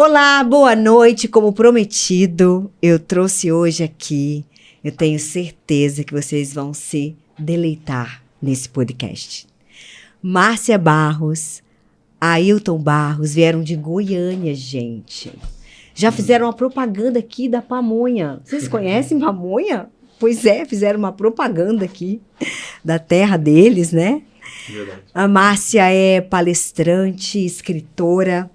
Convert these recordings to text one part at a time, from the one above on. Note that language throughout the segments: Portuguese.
Olá, boa noite. Como prometido, eu trouxe hoje aqui. Eu tenho certeza que vocês vão se deleitar nesse podcast. Márcia Barros, Ailton Barros vieram de Goiânia, gente. Já fizeram uma propaganda aqui da pamonha. Vocês conhecem pamonha? Pois é, fizeram uma propaganda aqui da terra deles, né? Verdade. A Márcia é palestrante, escritora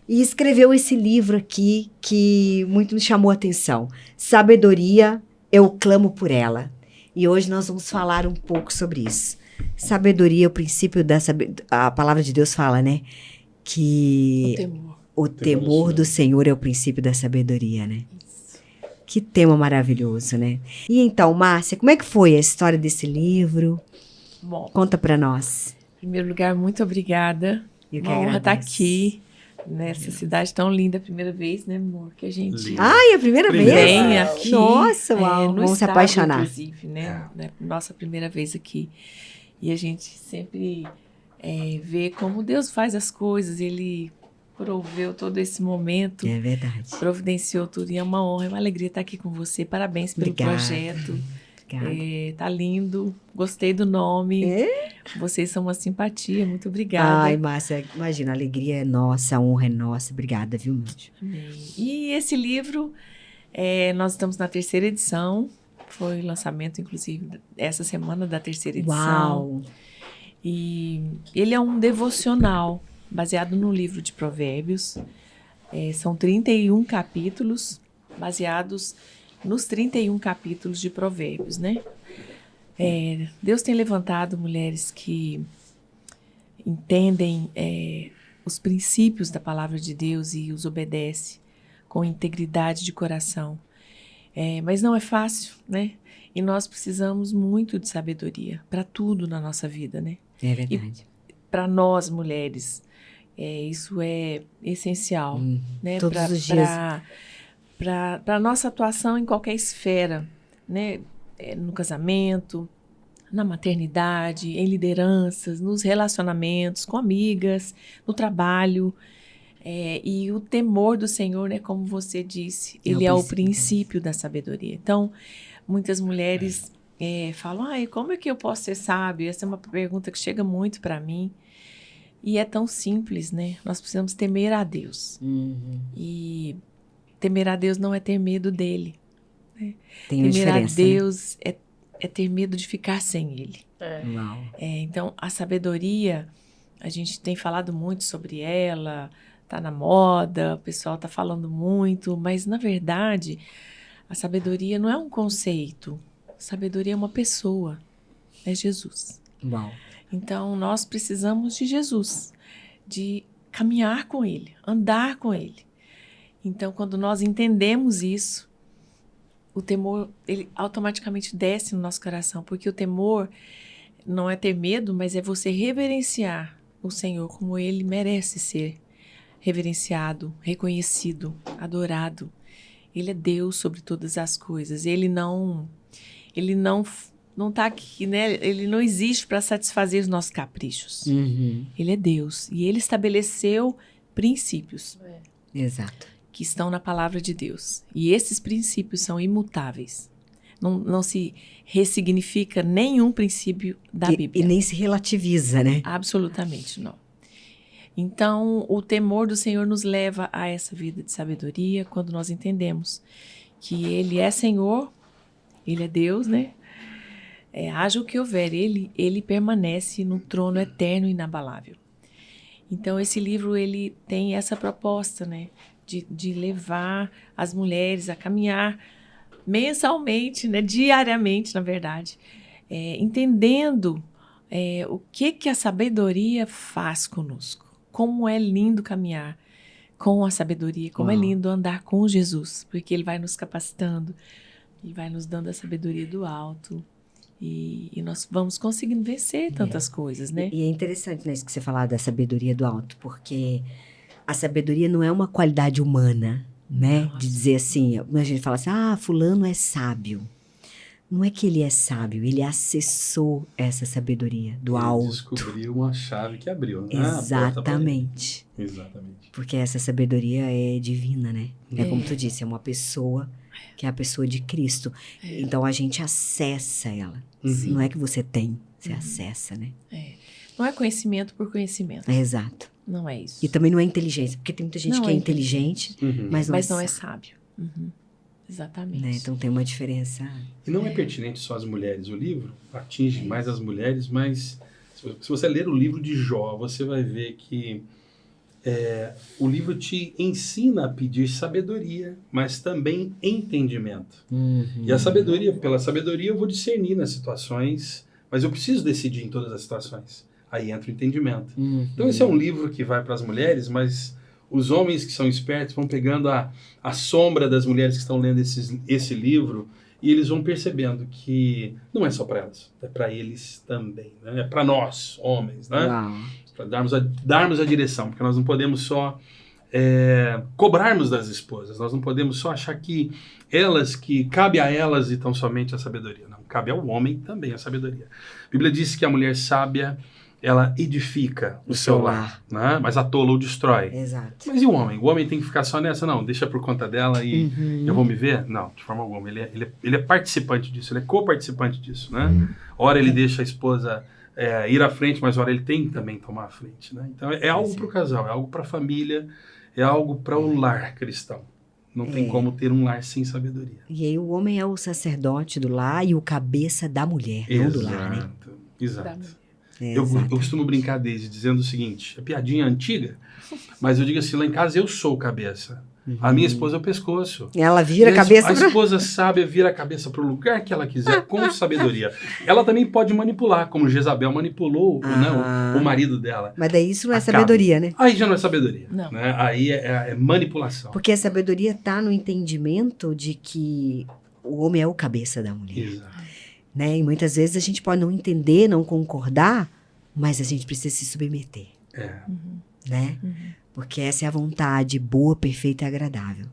e escreveu esse livro aqui que muito me chamou a atenção. Sabedoria, eu clamo por ela. E hoje nós vamos falar um pouco sobre isso. Sabedoria, o princípio da sabedoria. A palavra de Deus fala, né? Que o temor do Senhor é o princípio da sabedoria, né? Isso. Que tema maravilhoso, né? E então, Márcia, como é que foi a história desse livro? Bom, Conta pra nós. em primeiro lugar, muito obrigada. Eu que Uma honra estar agradeço. aqui, nessa cidade tão linda. Primeira vez, né, amor? Que a gente Linda. Ai, a primeira vez? vem aqui. Nossa, uau, no vamos se estado, apaixonar. inclusive, né? Nossa primeira vez aqui. E a gente sempre vê como Deus faz as coisas. Ele proveu todo esse momento, É verdade. providenciou tudo. E é uma honra, é uma alegria estar aqui com você. Parabéns pelo Obrigada. projeto. Obrigada. Tá lindo. Gostei do nome. É? Vocês são uma simpatia. Muito obrigada. Ai, Márcia, imagina, a alegria é nossa, a honra é nossa. Obrigada, viu, meu anjo? Amém. E esse livro, nós estamos na 3ª edição. Foi o lançamento, inclusive, essa semana da 3ª edição. Uau! E ele é um devocional baseado no livro de Provérbios. São 31 capítulos baseados nos 31 capítulos de Provérbios, né? Deus tem levantado mulheres que entendem os princípios da palavra de Deus e os obedecem com integridade de coração. Mas não é fácil, né? E nós precisamos muito de sabedoria para tudo na nossa vida, né? É verdade. Para nós, mulheres, isso é essencial, né? Todos os dias. Para a nossa atuação em qualquer esfera, né? No casamento, na maternidade, em lideranças, nos relacionamentos, com amigas, no trabalho. E o temor do Senhor, né, como você disse, ele é o princípio da sabedoria. Então, muitas mulheres falam, como é que eu posso ser sábio? Essa é uma pergunta que chega muito para mim. E é tão simples, né? Nós precisamos temer a Deus. E temer a Deus não é ter medo dele. Né? Tem uma temer a diferença, né? Deus é ter medo de ficar sem ele. Uau. Então, a sabedoria, a gente tem falado muito sobre ela, tá na moda, o pessoal tá falando muito, mas, na verdade, a sabedoria não é um conceito. Sabedoria é uma pessoa, é Jesus. Uau. Então, nós precisamos de Jesus, de caminhar com ele, andar com ele. Então, quando nós entendemos isso, o temor, ele automaticamente desce no nosso coração, porque o temor não é ter medo, mas é você reverenciar o Senhor como ele merece ser reverenciado, reconhecido, adorado. Ele é Deus sobre todas as coisas. Ele não está aqui, né? Ele não existe para satisfazer os nossos caprichos. Ele é Deus e ele estabeleceu princípios. Exato. Que estão na palavra de Deus. E esses princípios são imutáveis. Não se ressignifica nenhum princípio da Bíblia. E nem se relativiza, né? Absolutamente não. Então, o temor do Senhor nos leva a essa vida de sabedoria quando nós entendemos que Ele é Senhor, Ele é Deus, né? Haja o que houver, Ele permanece no trono eterno e inabalável. Então, esse livro, ele tem essa proposta, né? De levar as mulheres a caminhar mensalmente, né? Diariamente, na verdade, entendendo o que a sabedoria faz conosco. Como é lindo caminhar com a sabedoria, como é lindo andar com Jesus, porque ele vai nos capacitando e vai nos dando a sabedoria do alto. E nós vamos conseguindo vencer tantas coisas, né? E é interessante, né, isso que você falar da sabedoria do alto, porque a sabedoria não é uma qualidade humana, né? De dizer assim, a gente fala assim, fulano é sábio. não é que ele é sábio, ele acessou essa sabedoria do Ele alto. descobriu uma chave que abriu, né? Exatamente. Exatamente. Porque essa sabedoria é divina, né? É como tu disse, é uma pessoa que é a pessoa de Cristo. Então a gente acessa ela. Não é que você tem, você acessa, né? Não é conhecimento por conhecimento. Exato. Não é isso. E também não é inteligência, porque tem muita gente Não que é é inteligente, mas não é sábio. Exatamente. né? Então tem uma diferença. E não é pertinente só às mulheres. O livro atinge mais as mulheres, mas se você ler o livro de Jó, você vai ver que o livro te ensina a pedir sabedoria, mas também entendimento. E a sabedoria, pela sabedoria eu vou discernir nas situações, mas eu preciso decidir em todas as situações. Aí entra o entendimento. Então esse é um livro que vai para as mulheres, mas os homens que são espertos vão pegando a sombra das mulheres que estão lendo esse livro e eles vão percebendo que não é só para elas, é para eles também, né? É para nós, homens, né? Para darmos a direção, porque nós não podemos só cobrarmos das esposas, nós não podemos só achar que cabe a elas e tão somente a sabedoria. Não, cabe ao homem também a sabedoria. A Bíblia diz que a mulher sábia, ela edifica o seu lar, né? Mas a tola o destrói. Exato. Mas e o homem? O homem tem que ficar só nessa? Não, deixa por conta dela e eu vou me ver? Não, de forma alguma. Ele é participante disso, ele é co-participante disso, né? Ora ele deixa a esposa ir à frente, mas ora ele tem que também tomar a frente, né? Então é algo para o casal, é algo para a família, é algo para o lar cristão. Não tem como ter um lar sem sabedoria. E aí o homem é o sacerdote do lar e o cabeça da mulher, não do lar, né? Exato. Eu costumo brincar desde dizendo o seguinte, é piadinha antiga, mas eu digo assim, lá em casa eu sou o cabeça. A minha esposa é o pescoço. Ela vira a cabeça. A esposa sábia vira a cabeça para o lugar que ela quiser, com sabedoria. Ela também pode manipular, como Jezabel manipulou o marido dela. Mas daí isso não é sabedoria, né? Aí já não é sabedoria. Não. Né? Aí é manipulação. Porque a sabedoria está no entendimento de que o homem é o cabeça da mulher. Exato. Né? E muitas vezes a gente pode não entender, não concordar, mas a gente precisa se submeter. Né? Porque essa é a vontade boa, perfeita e agradável.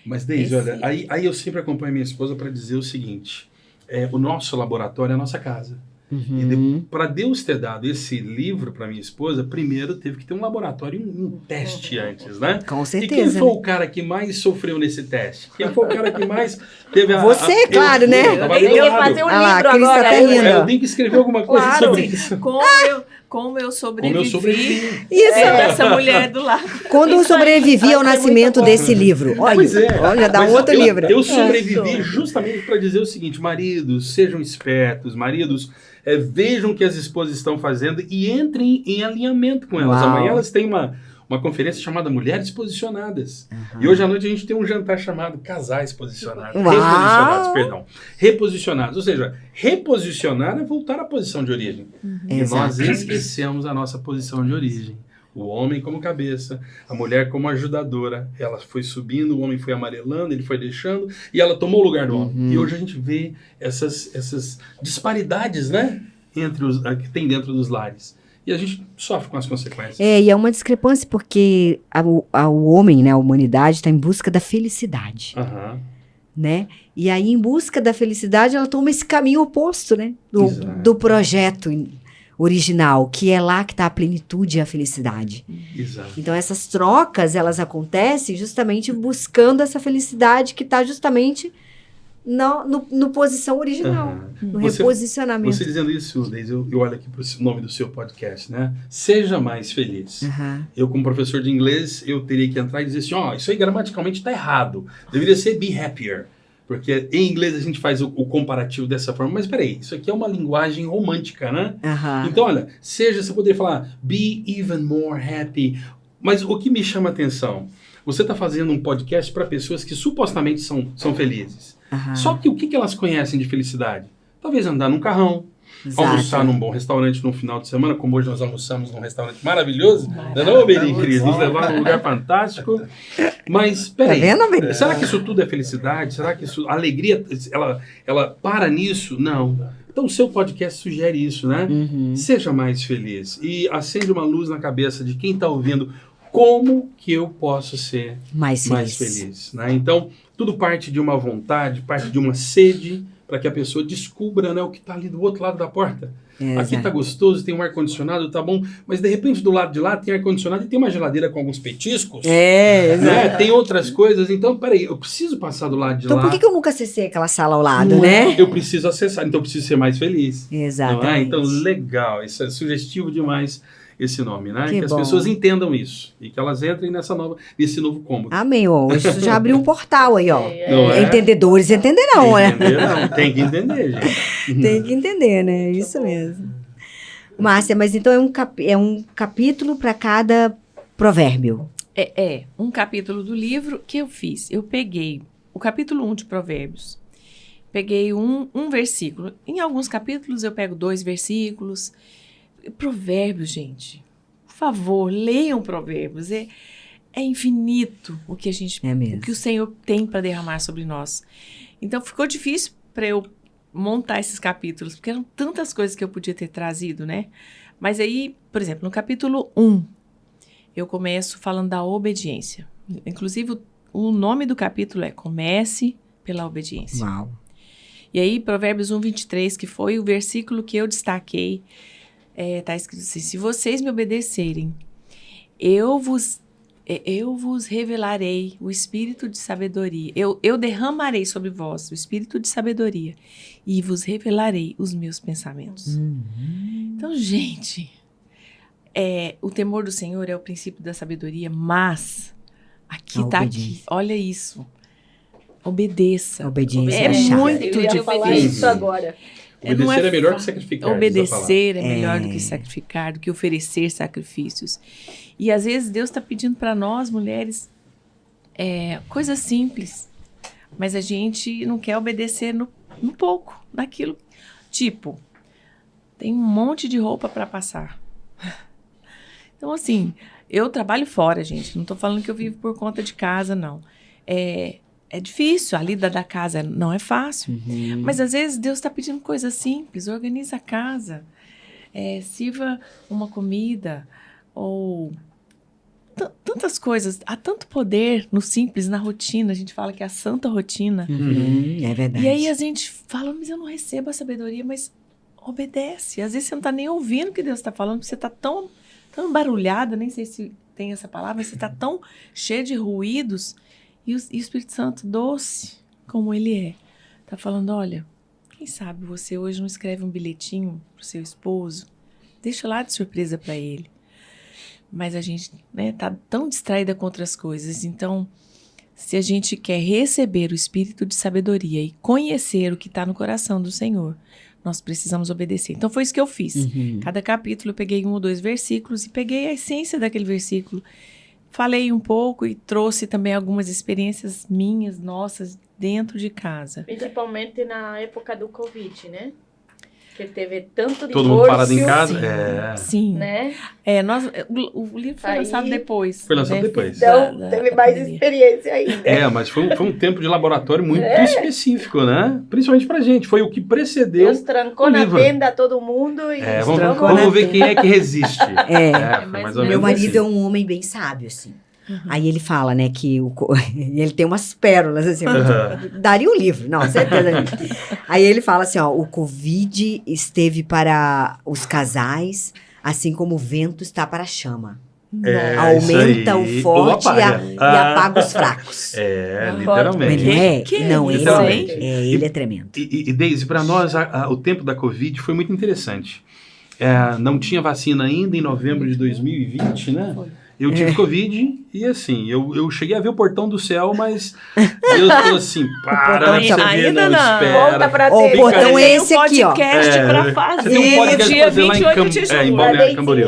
Mas, Deise, olha, aí eu sempre acompanho minha esposa para dizer o seguinte, o nosso laboratório é a nossa casa. E para Deus ter dado esse livro para minha esposa, primeiro teve que ter um laboratório, um teste antes, né? Com certeza. E quem foi o cara que mais sofreu nesse teste? Quem foi o cara que mais teve Você, claro, né? Eu tenho que fazer um livro agora. Tá rindo. Eu tenho que escrever alguma coisa sobre isso. Como eu sobrevivi. Isso. Dessa mulher do lado. Quando eu sobrevivi ao nascimento desse livro. Olha, olha, dá outro livro. Eu sobrevivi justamente para dizer o seguinte, maridos, sejam espertos, maridos, vejam o que as esposas estão fazendo e entrem em alinhamento com elas. Amanhã elas têm uma conferência chamada Mulheres Posicionadas. E hoje à noite a gente tem um jantar chamado Casais Posicionados. Reposicionados. Ou seja, reposicionar é voltar à posição de origem. E nós esquecemos a nossa posição de origem. O homem como cabeça, a mulher como ajudadora. Ela foi subindo, o homem foi amarelando, ele foi deixando, e ela tomou o lugar do homem. E hoje a gente vê essas disparidades, né? Que tem dentro dos lares. E a gente sofre com as consequências. E é uma discrepância porque o homem, né, a humanidade, está em busca da felicidade. Né? E aí, em busca da felicidade, ela toma esse caminho oposto, né? Do projeto original, que é lá que está a plenitude e a felicidade. Exato. Então, essas trocas, elas acontecem justamente buscando essa felicidade que está justamente no posição original, no reposicionamento. Você dizendo isso, Deise, eu olho aqui para o nome do seu podcast, né? Seja mais feliz. Eu, como professor de inglês, eu teria que entrar e dizer assim, isso aí gramaticalmente está errado. Deveria ser be happier. Porque em inglês a gente faz o comparativo dessa forma. Mas peraí, isso aqui é uma linguagem romântica, né? Então, olha, você poderia falar be even more happy. Mas o que me chama a atenção, você está fazendo um podcast para pessoas que supostamente são felizes. Só que o que elas conhecem de felicidade? Talvez andar num carrão, almoçar num bom restaurante no final de semana, como hoje nós almoçamos num restaurante maravilhoso. Não, Beni, Cris? Nos levaram num lugar fantástico. Mas, peraí, será que isso tudo é felicidade? Será que a alegria, ela para nisso? Não. Então o seu podcast sugere isso, né? Seja mais feliz. E acende uma luz na cabeça de quem está ouvindo. Como que eu posso ser mais feliz? Né? Então, tudo parte de uma vontade, parte de uma sede para para que a pessoa descubra, né, o que está ali do outro lado da porta. Exato. Aqui tá gostoso, tem um ar-condicionado, tá bom, mas de repente do lado de lá tem ar-condicionado e tem uma geladeira com alguns petiscos. Né? Tem outras coisas, então, peraí, eu preciso passar do lado de Então lá. por que eu nunca acessei aquela sala ao lado, Não né? é? Eu preciso acessar, então eu preciso ser mais feliz. Exatamente. Não é? Então, legal, isso é sugestivo demais esse nome, né? Que as bom. pessoas entendam isso e que elas entrem nesse novo cômodo. Amém, ó. Isso já abriu um portal aí, ó. Não é? Entendedores entenderão, né? Tem que entender, gente. Tem que entender, né? Isso mesmo. Márcia, mas então é um capítulo para cada provérbio. É um capítulo do livro que eu fiz. Eu peguei o capítulo 1 de Provérbios. Peguei um versículo. Em alguns capítulos eu pego 2 versículos. Provérbios, gente. Por favor, leiam Provérbios. É infinito o que o que o Senhor tem para derramar sobre nós. Então ficou difícil para eu montar esses capítulos, porque eram tantas coisas que eu podia ter trazido, né? Mas aí, por exemplo, no capítulo 1, eu começo falando da obediência. Inclusive, o nome do capítulo é Comece pela Obediência. Uau. E aí, Provérbios 1:23, que foi o versículo que eu destaquei, tá escrito assim: se vocês me obedecerem, eu vos revelarei o espírito de sabedoria. Eu derramarei sobre vós o espírito de sabedoria e vos revelarei os meus pensamentos. Então, gente, o temor do Senhor é o princípio da sabedoria, mas aqui, olha isso. Obedeça. Obediência é chave. muito Eu ia falar difícil. isso agora. Obedecer é melhor que sacrificar. Obedecer é melhor do que sacrificar, do que oferecer sacrifícios. E às vezes Deus está pedindo para nós, mulheres, coisas simples. Mas a gente não quer obedecer no pouco, naquilo. Tipo, tem um monte de roupa para passar. Então, assim, eu trabalho fora, gente. Não estou falando que eu vivo por conta de casa, não. É difícil, a lida da casa não é fácil. Mas às vezes Deus está pedindo coisas simples. Organiza a casa, sirva uma comida, ou tantas coisas. Há tanto poder no simples, na rotina. A gente fala que é a santa rotina. É verdade. E aí a gente fala, mas eu não recebo a sabedoria, mas obedece. Às vezes você não está nem ouvindo o que Deus está falando, porque você está tão embarulhada, nem sei se tem essa palavra, mas você está tão cheio de ruídos. E o Espírito Santo, doce como ele é, tá falando, olha, quem sabe você hoje não escreve um bilhetinho pro seu esposo, deixa lá de surpresa para ele. Mas a gente, tá tão distraída com outras coisas. Então, se a gente quer receber o Espírito de sabedoria e conhecer o que está no coração do Senhor, nós precisamos obedecer. Então, foi isso que eu fiz. Cada capítulo eu peguei 1 ou 2 versículos e peguei a essência daquele versículo. Falei um pouco e trouxe também algumas experiências minhas, nossas, dentro de casa. Principalmente na época do Covid, né? Que teve tanto divórcio. Todo mundo parado em casa? Sim. Né? O livro foi lançado depois. Foi lançado depois. Então, teve mais experiência ainda. Mas foi um tempo de laboratório muito específico, né? Principalmente pra gente. Foi o que precedeu. Deus trancou na tenda todo mundo e vamos ver quem é que resiste. Foi mais Meu marido é um homem bem sábio, assim. Aí ele fala, né, que ele tem umas pérolas, assim, daria um livro, não, certeza. Aí ele fala assim, ó, o Covid esteve para os casais, assim como o vento está para a chama. Aumenta o forte e apaga os fracos. Literalmente. Ele é tremendo. E Deise, para nós, o tempo da Covid foi muito interessante. Não tinha vacina ainda em novembro de 2020, né? Foi. Eu tive Covid e assim, eu cheguei a ver o portão do céu, mas Deus falou assim, para, você vê, não, espera. Volta pra o portão é esse aqui, ó. Podcast pra fazer. Você tem um podcast dia pra fazer lá 28 de julho. em Balneário Camboriú.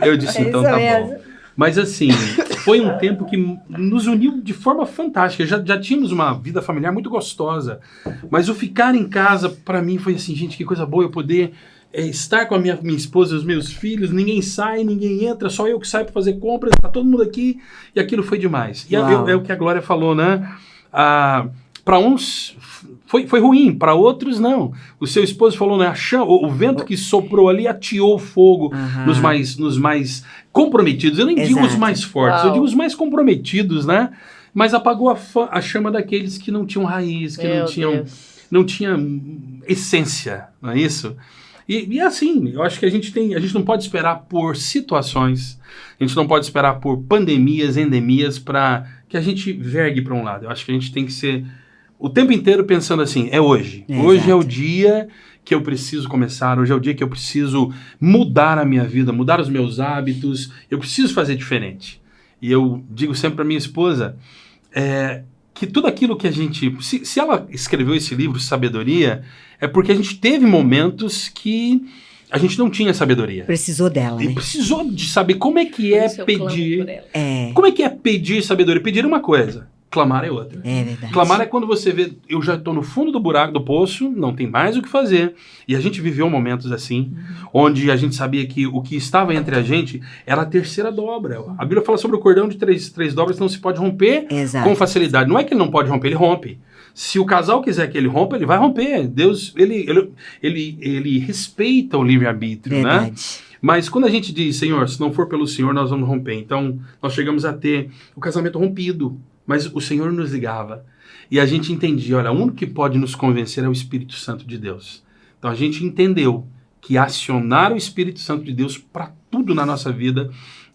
Eu disse, então tá bom. Mas assim, foi um tempo que nos uniu de forma fantástica. Já tínhamos uma vida familiar muito gostosa, mas o ficar em casa, para mim, foi assim, gente, que coisa boa eu poder estar com a minha esposa e os meus filhos, ninguém sai, ninguém entra, só eu que saio para fazer compras, tá todo mundo aqui, e aquilo foi demais. E é o que a Glória falou, né? Para uns foi ruim, para outros não. O seu esposo falou, né? O vento que soprou ali atiou o fogo nos mais comprometidos. Eu nem digo os mais fortes, eu digo os mais comprometidos, né? Mas apagou a chama daqueles que não tinham raiz, que não tinham não tinha essência, não é isso? E assim, eu acho que a gente não pode esperar por situações, a gente não pode esperar por pandemias, endemias, para que a gente vergue para um lado. Eu acho que a gente tem que ser o tempo inteiro pensando assim, é hoje. Hoje é o dia que eu preciso começar, hoje é o dia que eu preciso mudar a minha vida, mudar os meus hábitos, eu preciso fazer diferente. E eu digo sempre para minha esposa, que tudo aquilo que a gente... Se ela escreveu esse livro, Sabedoria, é porque a gente teve momentos que a gente não tinha sabedoria. Precisou dela, né? Precisou de saber como é que é pedir... Como é que é pedir sabedoria? Pedir é uma coisa, clamar é outra. É verdade. Clamar é quando você vê, eu já estou no fundo do buraco, do poço, não tem mais o que fazer. E a gente viveu momentos assim, onde a gente sabia que o que estava entre a gente era a terceira dobra. A Bíblia fala sobre o cordão de três dobras que não se pode romper com facilidade. Não é que ele não pode romper, ele rompe. Se o casal quiser que ele rompa, ele vai romper. Deus, ele respeita o livre-arbítrio, né? Mas quando a gente diz, Senhor, se não for pelo Senhor, nós vamos romper. Então, nós chegamos a ter o casamento rompido. Mas o Senhor nos ligava. E a gente entendia, olha, o único que pode nos convencer é o Espírito Santo de Deus. Então a gente entendeu que acionar o Espírito Santo de Deus para tudo na nossa vida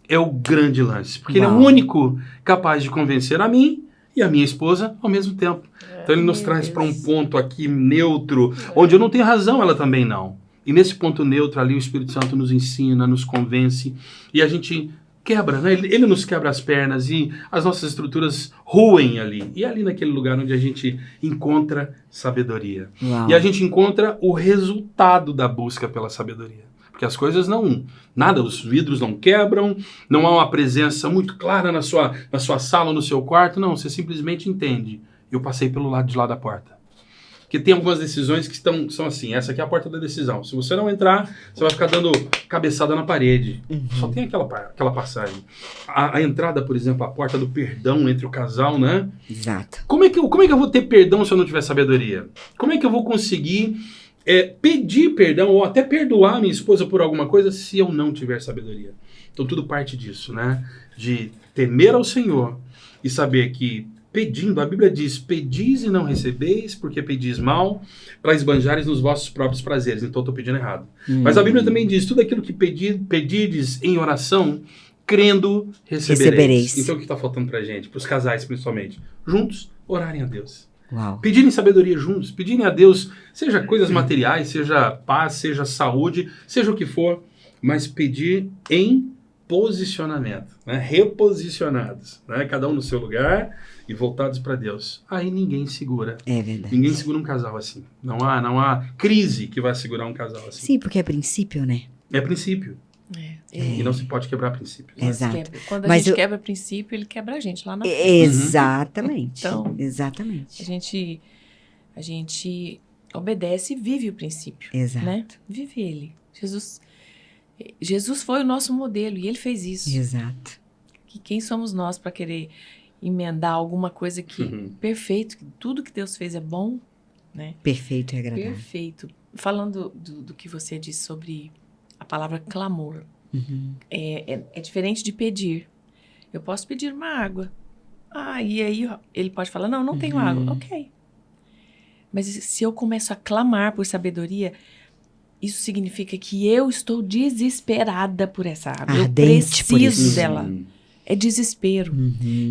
é o grande lance. Porque ele é o único capaz de convencer a mim e a minha esposa ao mesmo tempo. Então ele nos traz para um ponto aqui neutro, onde eu não tenho razão, ela também não. E nesse ponto neutro ali o Espírito Santo nos ensina, nos convence e a gente... quebra, né? Ele nos quebra as pernas e as nossas estruturas ruem ali. E é ali naquele lugar onde a gente encontra sabedoria. Uau. E a gente encontra o resultado da busca pela sabedoria. Porque as coisas os vidros não quebram, não há uma presença muito clara na sua sala, no seu quarto. Não, você simplesmente entende. Eu passei pelo lado de lá da porta. Porque tem algumas decisões que são assim, essa aqui é a porta da decisão. Se você não entrar, você vai ficar dando cabeçada na parede. Só tem aquela passagem. A entrada, por exemplo, a porta do perdão entre o casal, né? Exato. Como é que eu vou ter perdão se eu não tiver sabedoria? Como é que eu vou conseguir pedir perdão ou até perdoar minha esposa por alguma coisa se eu não tiver sabedoria? Então tudo parte disso, né? De temer ao Senhor e saber que pedindo, a Bíblia diz, pedis e não recebeis, porque pedis mal, para esbanjares nos vossos próprios prazeres. Então eu estou pedindo errado. Mas a Bíblia também diz, tudo aquilo que pedides em oração, crendo, recebereis. Então o que está faltando para a gente? Para os casais principalmente. Juntos, orarem a Deus. Uau. Pedirem sabedoria juntos, pedirem a Deus, seja coisas materiais, seja paz, seja saúde, seja o que for, mas pedir em posicionamento, né? Reposicionados, né? Cada um no seu lugar e voltados para Deus. Aí ninguém segura. É verdade. Ninguém segura um casal assim. Não há crise que vai segurar um casal assim. Sim, porque é princípio, né? É princípio. E não se pode quebrar princípios. Né? Exato. Quando a gente quebra princípio, ele quebra a gente lá na frente. Exatamente. Então, exatamente. A gente obedece e vive o princípio. Exato. Né? Vive ele. Jesus foi o nosso modelo e ele fez isso. Exato. Que quem somos nós para querer emendar alguma coisa que perfeito, que tudo que Deus fez é bom, né? Perfeito e agradável. Perfeito. Falando do que você disse sobre a palavra clamor, é diferente de pedir. Eu posso pedir uma água. E aí ele pode falar, não tenho água. Ok. Mas se eu começo a clamar por sabedoria, isso significa que eu estou desesperada por essa água. Ardente, eu preciso dela. É desespero.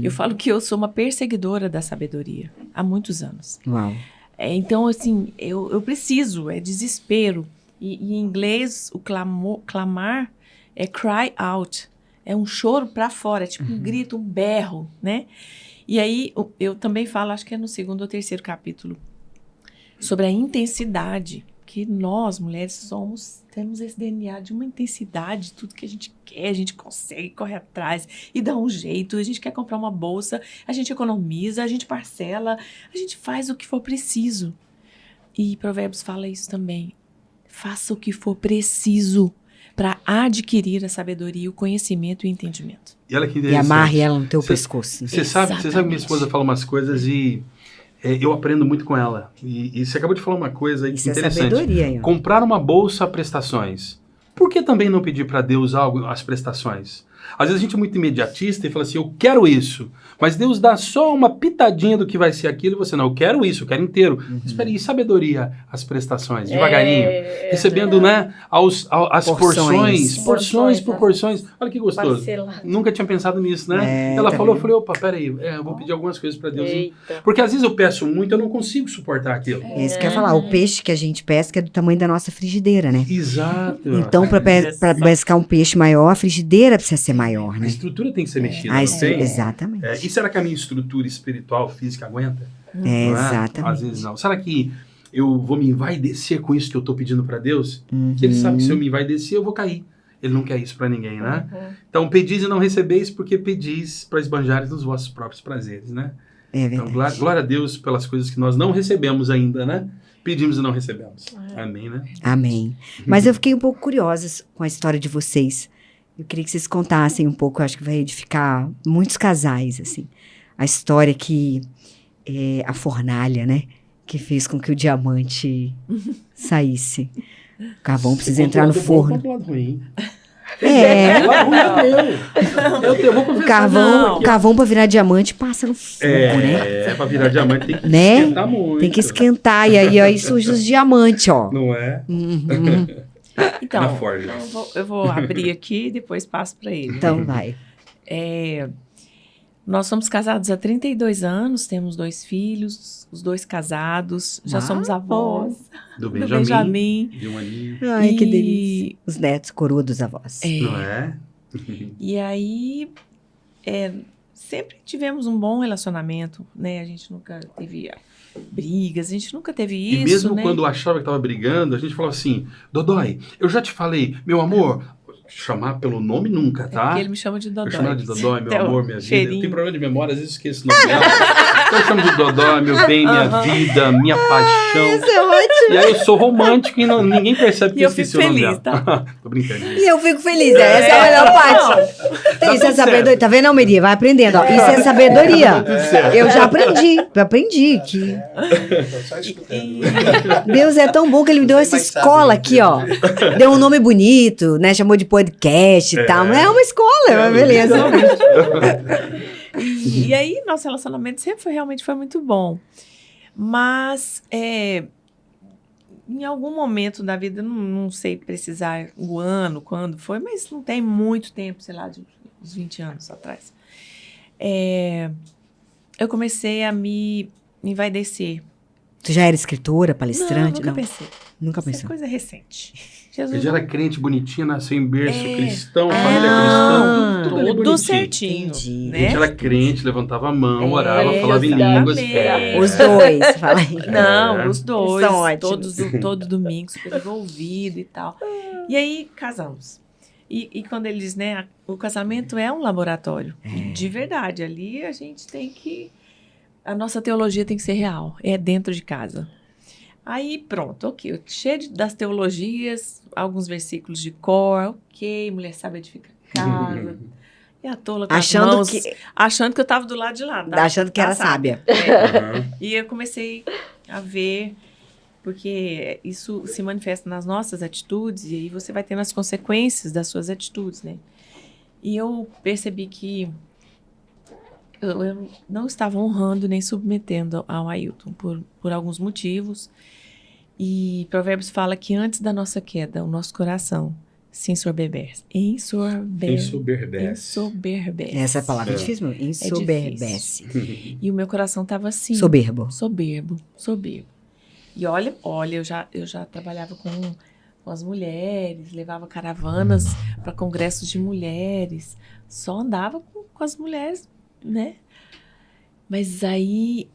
Eu falo que eu sou uma perseguidora da sabedoria há muitos anos. Uau. Então, assim, eu preciso, é desespero. E em inglês, o clamar é cry out. É um choro para fora, é tipo um grito, um berro, né? E aí, eu também falo, acho que é no 2º ou 3º capítulo, sobre a intensidade que nós, mulheres, temos esse DNA de uma intensidade, tudo que a gente quer, a gente consegue correr atrás e dá um jeito. A gente quer comprar uma bolsa, a gente economiza, a gente parcela, a gente faz o que for preciso. E Provérbios fala isso também. Faça o que for preciso para adquirir a sabedoria, o conhecimento e o entendimento. E olha que interessante. E amarre ela no teu pescoço. Você sabe que minha esposa fala umas coisas e eu aprendo muito com ela. E você acabou de falar uma coisa interessante. É sabedoria, comprar uma bolsa a prestações. Por que também não pedir para Deus algo às prestações? Às vezes a gente é muito imediatista e fala assim, eu quero isso. Mas Deus dá só uma pitadinha do que vai ser aquilo e você, não, eu quero isso, eu quero inteiro. Espera aí, sabedoria, as prestações, devagarinho. Recebendo, né, as porções por porções. Olha que gostoso. Parcelado. Nunca tinha pensado nisso, né? Ela tá falou, eu vendo? falei, opa, peraí, eu vou pedir algumas coisas para Deus. Eita. Porque às vezes eu peço muito, eu não consigo suportar aquilo. É isso que eu ia falar. O peixe que a gente pesca é do tamanho da nossa frigideira, né? Exato. Então, para pescar um peixe maior, a frigideira precisa ser maior, A né? estrutura tem que ser mexida, A não estru- tem? Exatamente. E será que a minha estrutura espiritual, física aguenta? Não é? Exatamente. Às vezes não. Será que eu vou me envaidecer com isso que eu estou pedindo para Deus? Que Ele sabe que se eu me envaidecer, eu vou cair. Ele não quer isso para ninguém, né? Então, pedis e não recebeis, porque pedis para esbanjares nos vossos próprios prazeres, né? É Então, verdade. glória a Deus pelas coisas que nós não recebemos ainda, né? Pedimos e não recebemos. Amém, né? Amém. Mas eu fiquei um pouco curiosa com a história de vocês. Eu queria que vocês contassem um pouco, eu acho que vai edificar muitos casais, assim. A história que a fornalha, né? Que fez com que o diamante saísse. O carvão precisa entrar no forno. Do lado ruim. É. O lado ruim é meu. Eu vou O confessar. carvão para virar diamante passa no fogo, né? Para virar diamante tem que Né? esquentar muito. Tem que esquentar. E aí surge os diamantes, ó. Não é? Uhum. Então, Na forja. eu vou abrir aqui e depois passo para ele. Então vai. Nós somos casados há 32 anos, temos 2 filhos, os 2 casados, já somos avós Do do Benjamin. Benjamin. De um aninho. Ai, que E- delícia. Os netos, coroa dos avós. Não é? E aí, sempre tivemos um bom relacionamento, né? A gente nunca teve brigas, a gente nunca teve E isso, mesmo né? quando achava que estava brigando, a gente falava assim, Dodói, eu já te falei, meu amor, chamar pelo nome nunca, tá? Porque ele me chama de Eu Dodói. chamo ela de Dodói, meu Até o amor, minha vida. Eu cheirinho. tenho problema de memória, às vezes esqueço o nome dela. Então eu chamo de Dodói, meu bem, minha vida, minha paixão. Isso é ótimo. E aí eu sou romântico e ninguém percebe que E eu eu fico esqueci o nome feliz, dela. Tô brincando. E eu fico feliz, essa é a melhor parte. Isso é tudo sabedoria. Tá vendo, Almeria? Vai aprendendo, ó. Isso é sabedoria. Eu já aprendi que Só escutando. E- Deus é tão bom que ele me deu essa mais sabe escola do aqui, que ó. Deu um nome bonito, né? Chamou de podcast e tal. Mas é uma escola, é uma beleza. E aí, nosso relacionamento sempre realmente foi muito bom. Mas, em algum momento da vida, não sei precisar o ano, quando foi, mas não tem muito tempo, sei lá, de uns 20 anos atrás. Eu comecei a me envaidecer. Tu já era escritora, palestrante? Nunca pensei. Nunca Isso é pensou. coisa recente. Jesus Ele já era crente bonitinho, nasceu em berço cristão, Ah, família cristã, tudo ali tudo bonitinho. certinho. Entendi. A gente Né? era crente, levantava a mão, orava, falava em exatamente. línguas. Os dois, fala aí. Não, os dois. São ótimos. Todo domingo, super envolvido e tal. E aí, casamos. E quando ele diz, né, o casamento é um laboratório. E de verdade, ali a gente tem que... A nossa teologia tem que ser real. É dentro de casa. Aí, pronto, ok. Cheio das teologias, alguns versículos de cor. Ok, mulher sabe edificar casa. E a tola com as mãos, achando que eu estava do lado de lá. Tá? Achando que era Tá sábia. Aham. E eu comecei a ver, porque isso se manifesta nas nossas atitudes, e aí você vai tendo as consequências das suas atitudes, né? E eu percebi que eu não estava honrando nem submetendo ao Ailton, por alguns motivos. E Provérbios fala que antes da nossa queda, o nosso coração se ensoberbece. Ensoberbece. Essa é a palavra difícil, meu? Ensoberbece. E o meu coração estava assim. Soberbo. Soberbo. E olha, eu já trabalhava com as mulheres, levava caravanas para congressos de mulheres, só andava com as mulheres, né? Mas aí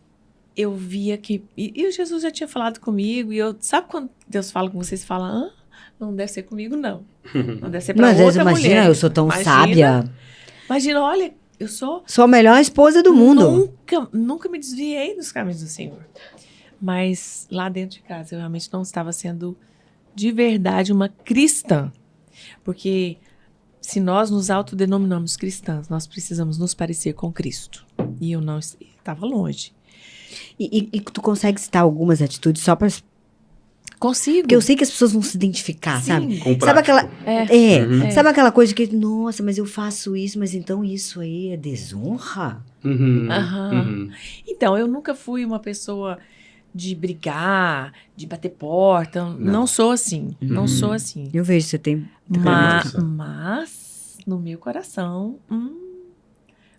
eu via que... E o Jesus já tinha falado comigo, e eu... Sabe quando Deus fala com vocês, fala, não deve ser comigo, não. Não deve ser para Mas outra mulher. imagina, eu sou tão sábia. Imagina, olha, eu sou... Sou a melhor esposa do mundo. Nunca me desviei dos caminhos do Senhor. Mas lá dentro de casa eu realmente não estava sendo de verdade uma cristã. Porque se nós nos autodenominamos cristãs, nós precisamos nos parecer com Cristo. E eu não estava longe. E tu consegue citar algumas atitudes só para Consigo. Porque eu sei que as pessoas vão se identificar, Sim. sabe? Com Sabe aquela. Uhum. Sabe aquela coisa que, nossa, mas eu faço isso, mas então isso aí é desonra? Uhum. Aham. Uhum. Então, eu nunca fui uma pessoa de brigar, de bater porta. Não sou assim. Não sou assim. Eu vejo que você tem. Mas, no meu coração,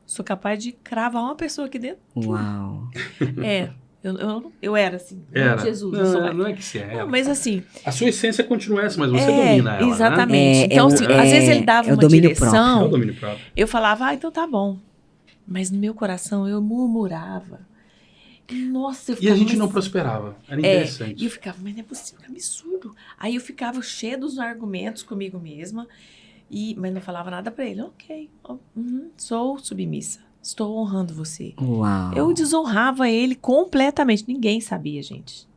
sou capaz de cravar uma pessoa aqui dentro. Uau. Eu era assim. Era. Jesus, eu sou mais. Não é que você era. Não, mas assim, A sua essência continua essa, mas você domina ela, exatamente. né? Então, assim, às vezes ele dava é o uma domínio né? É direção, o domínio próprio. eu falava, então tá bom. Mas no meu coração eu murmurava. Nossa, eu E ficava... a gente mas- não prosperava. Era interessante. E eu ficava, mas não é possível, que absurdo. Aí eu ficava cheia dos argumentos comigo mesma, mas não falava nada pra ele. Ok, sou submissa, estou honrando você. Uau. Eu desonrava ele completamente. Ninguém sabia, gente.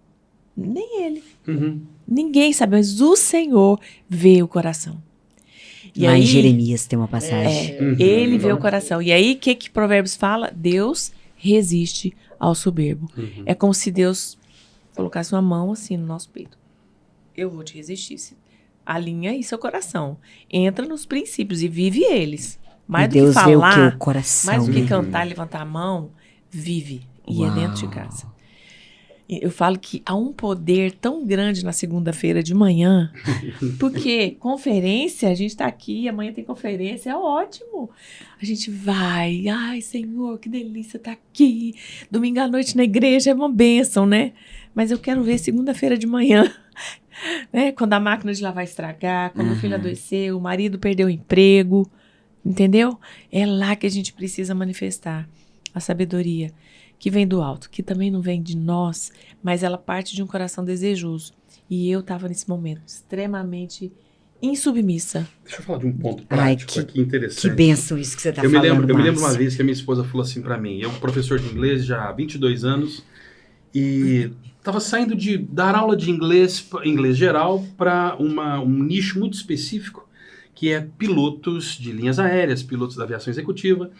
Nem ele. Uhum. Ninguém sabia, mas o Senhor vê o coração. E Lá em aí, Jeremias tem uma passagem. Uhum. ele vê o coração. E aí, o que Provérbios fala? Deus resiste ao soberbo. Uhum. É como se Deus colocasse uma mão assim no nosso peito. Eu vou te resistir. Alinha aí seu coração. Entra nos princípios e vive eles. Mais E do Deus que vê o falar, que o coração. mais do que Uhum. cantar, levantar a mão, vive. E é Uau. dentro de casa. E eu falo que há um poder tão grande na segunda-feira de manhã, porque conferência, a gente está aqui, amanhã tem conferência, é ótimo. A gente vai, ai Senhor, que delícia estar aqui. Domingo à noite na igreja é uma bênção, né? Mas eu quero ver segunda-feira de manhã, né? Quando a máquina de lavar estragar, quando o filho adoeceu, o marido perdeu o emprego, entendeu? É lá que a gente precisa manifestar a sabedoria que vem do alto, que também não vem de nós, mas ela parte de um coração desejoso. E eu estava nesse momento extremamente insubmissa. Deixa eu falar de um ponto Ai, prático aqui interessante. Que bênção isso que você tá eu falando, me lembro uma Márcio. vez que a minha esposa falou assim pra mim, eu professor de inglês já há 22 anos, e estava saindo de dar aula de inglês geral para um nicho muito específico, que é pilotos de linhas aéreas, pilotos da aviação executiva.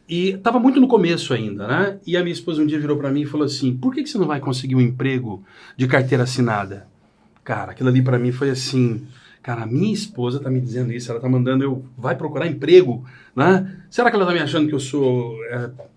E estava muito no começo ainda, né? E a minha esposa um dia virou para mim e falou assim, por que você não vai conseguir um emprego de carteira assinada? Cara, aquilo ali para mim foi assim, cara, a minha esposa tá me dizendo isso, ela tá mandando vai procurar emprego, né? Será que ela tá me achando que eu sou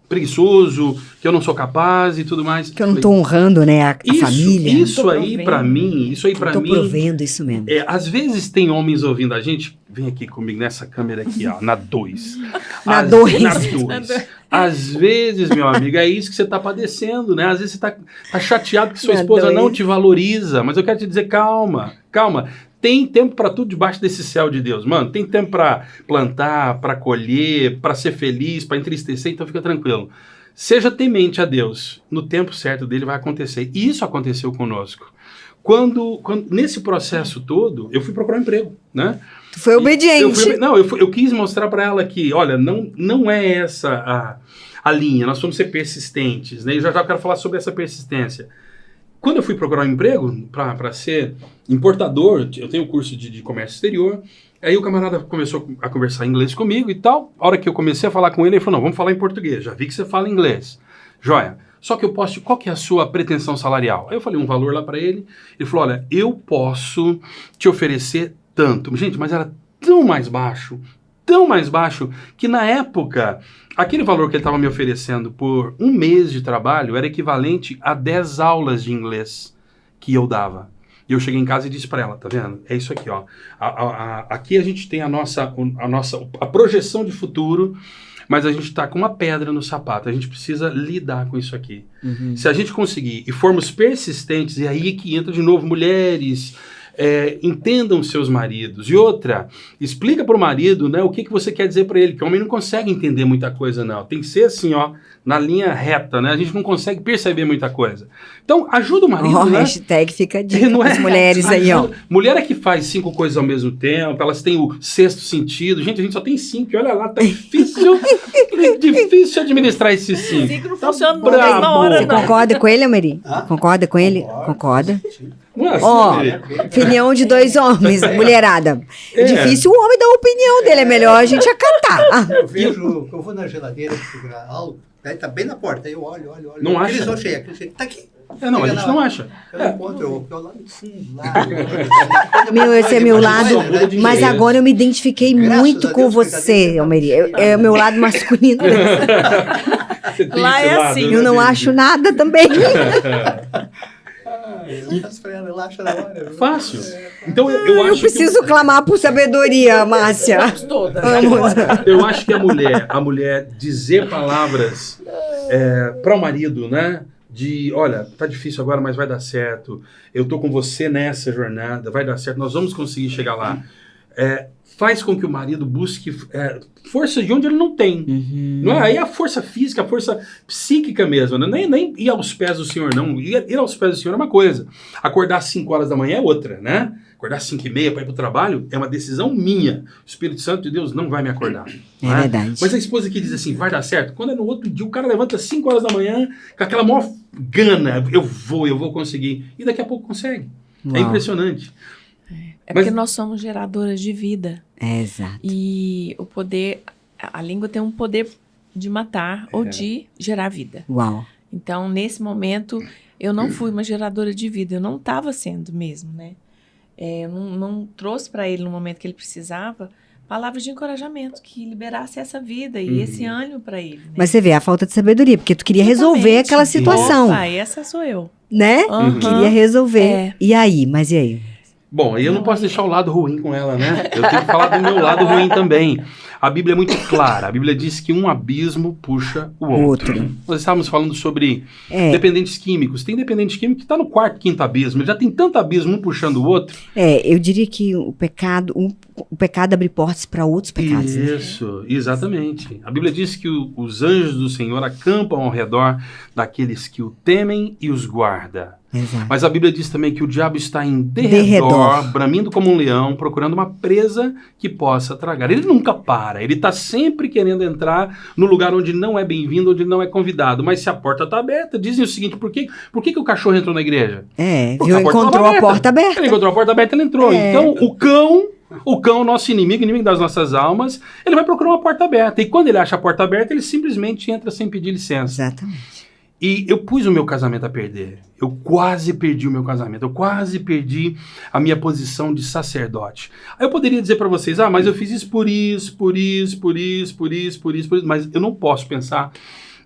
preguiçoso, que eu não sou capaz e tudo mais? Que eu não tô honrando, né, a família. Isso aí para mim, Tô provendo isso mesmo. às vezes tem homens ouvindo a gente, vem aqui comigo nessa câmera aqui, ó, na 2. Na 2. Na 2. Às vezes, meu amigo, é isso que você tá padecendo, né? Às vezes você tá chateado que sua Na esposa 2. não te valoriza, mas eu quero te dizer, calma. Tem tempo para tudo debaixo desse céu de Deus, mano. Tem tempo para plantar, para colher, para ser feliz, para entristecer, então fica tranquilo. Seja temente a Deus. No tempo certo dele vai acontecer. E isso aconteceu conosco. Quando nesse processo todo, eu fui procurar um emprego, né? Tu foi obediente. Eu quis mostrar para ela que, olha, não é essa a linha. Nós vamos ser persistentes, né? E já quero falar sobre essa persistência. Quando eu fui procurar um emprego para ser importador, eu tenho um curso de comércio exterior, aí o camarada começou a conversar inglês comigo e tal. A hora que eu comecei a falar com ele, ele falou, não, vamos falar em português, já vi que você fala inglês. Joia, só que qual que é a sua pretensão salarial? Aí eu falei um valor lá para ele, ele falou, olha, eu posso te oferecer tanto. Gente, mas era tão mais baixo, que na época, aquele valor que ele estava me oferecendo por um mês de trabalho era equivalente a 10 aulas de inglês que eu dava. E eu cheguei em casa e disse para ela, tá vendo? É isso aqui, ó. Aqui a gente tem a projeção de futuro, mas a gente está com uma pedra no sapato. A gente precisa lidar com isso aqui. Uhum. Se a gente conseguir e formos persistentes, e aí que entra de novo mulheres... entendam seus maridos. E outra, explica para o marido, né, o que você quer dizer para ele, que o homem não consegue entender muita coisa, não. Tem que ser assim, ó, na linha reta, né? A gente não consegue perceber muita coisa. Então, ajuda o marido, né? Hashtag fica a dica Não para as mulheres aí, ó. Mulher é que faz 5 coisas ao mesmo tempo, elas têm o sexto sentido. Gente, a gente só tem 5, olha lá, tá difícil administrar esses 5. 5 não Tá funciona brabo. na hora, Você não. concorda com ele, Amari? Concorda com ele? Concorda? Não é assim, Ó, né? opinião de 2 homens, mulherada. É difícil o homem dar a opinião dele, é melhor a gente acatar. Eu vejo, eu vou na geladeira procurar algo, aí tá bem na porta, aí eu olho. Não aquele acha? só cheio, tá aqui. Não, a gente não acha. Eu não encontro, porque eu lá no fundo, lá. Esse é meu lado. Mas jeito. agora eu me identifiquei Graças muito a com Deus, você, Almeri. É o meu lado masculino. Você tem Lá esse é lado, assim. né? Eu não acho nada também. Relaxa na hora. viu? Fácil. Então eu Eu acho preciso clamar por sabedoria, Márcia. Todas. Vamos. que, eu acho que a mulher dizer palavras para o marido, né? De, olha, tá difícil agora, mas vai dar certo. Eu tô com você nessa jornada, vai dar certo, nós vamos conseguir chegar lá. Faz com que o marido busque força de onde ele não tem. Não é? Aí a força física, a força psíquica mesmo. Né? Nem ir aos pés do Senhor, não. Ir aos pés do Senhor é uma coisa. Acordar às 5 horas da manhã é outra, né? Acordar às 5h30 para ir para o trabalho é uma decisão minha. O Espírito Santo de Deus não vai me acordar. É né? verdade. Mas a esposa que diz assim, vai dar certo, quando é no outro dia, o cara levanta às 5 horas da manhã com aquela maior gana, eu vou conseguir. E daqui a pouco consegue. Uau. É impressionante. É porque nós somos geradoras de vida. Exato. E o poder, a língua tem um poder de matar ou de gerar vida. Uau. Então, nesse momento, eu não fui uma geradora de vida. Eu não estava sendo mesmo, né? Eu não trouxe para ele, no momento que ele precisava, palavras de encorajamento, que liberasse essa vida e esse ânimo para ele. Né? Mas você vê a falta de sabedoria, porque tu queria resolver Exatamente. aquela situação, Opa, essa sou eu. né? Aham. Queria resolver. É. E aí? Mas e aí? Bom, aí eu não posso deixar o lado ruim com ela, né? Eu tenho que falar do meu lado ruim também. A Bíblia é muito clara. A Bíblia diz que um abismo puxa o outro. Nós estávamos falando sobre dependentes químicos. Tem dependente químico que está no 4º, 5º abismo. Ele já tem tanto abismo um puxando o outro. Eu diria que o pecado abre portas para outros pecados. Né? Isso, exatamente. A Bíblia diz que os anjos do Senhor acampam ao redor daqueles que o temem e os guarda. Exato. Mas a Bíblia diz também que o diabo está em derredor, bramindo como um leão, procurando uma presa que possa tragar. Ele nunca para, ele está sempre querendo entrar no lugar onde não é bem-vindo, onde não é convidado. Mas se a porta está aberta, dizem o seguinte, por que que o cachorro entrou na igreja? Viu? Encontrou a porta aberta. Ele encontrou a porta aberta, ele entrou. Então, o cão, nosso inimigo das nossas almas, ele vai procurar uma porta aberta. E quando ele acha a porta aberta, ele simplesmente entra sem pedir licença. Exatamente. E eu pus o meu casamento a perder. Eu quase perdi o meu casamento. Eu quase perdi a minha posição de sacerdote. Aí eu poderia dizer para vocês, mas eu fiz isso por isso. Mas eu não posso pensar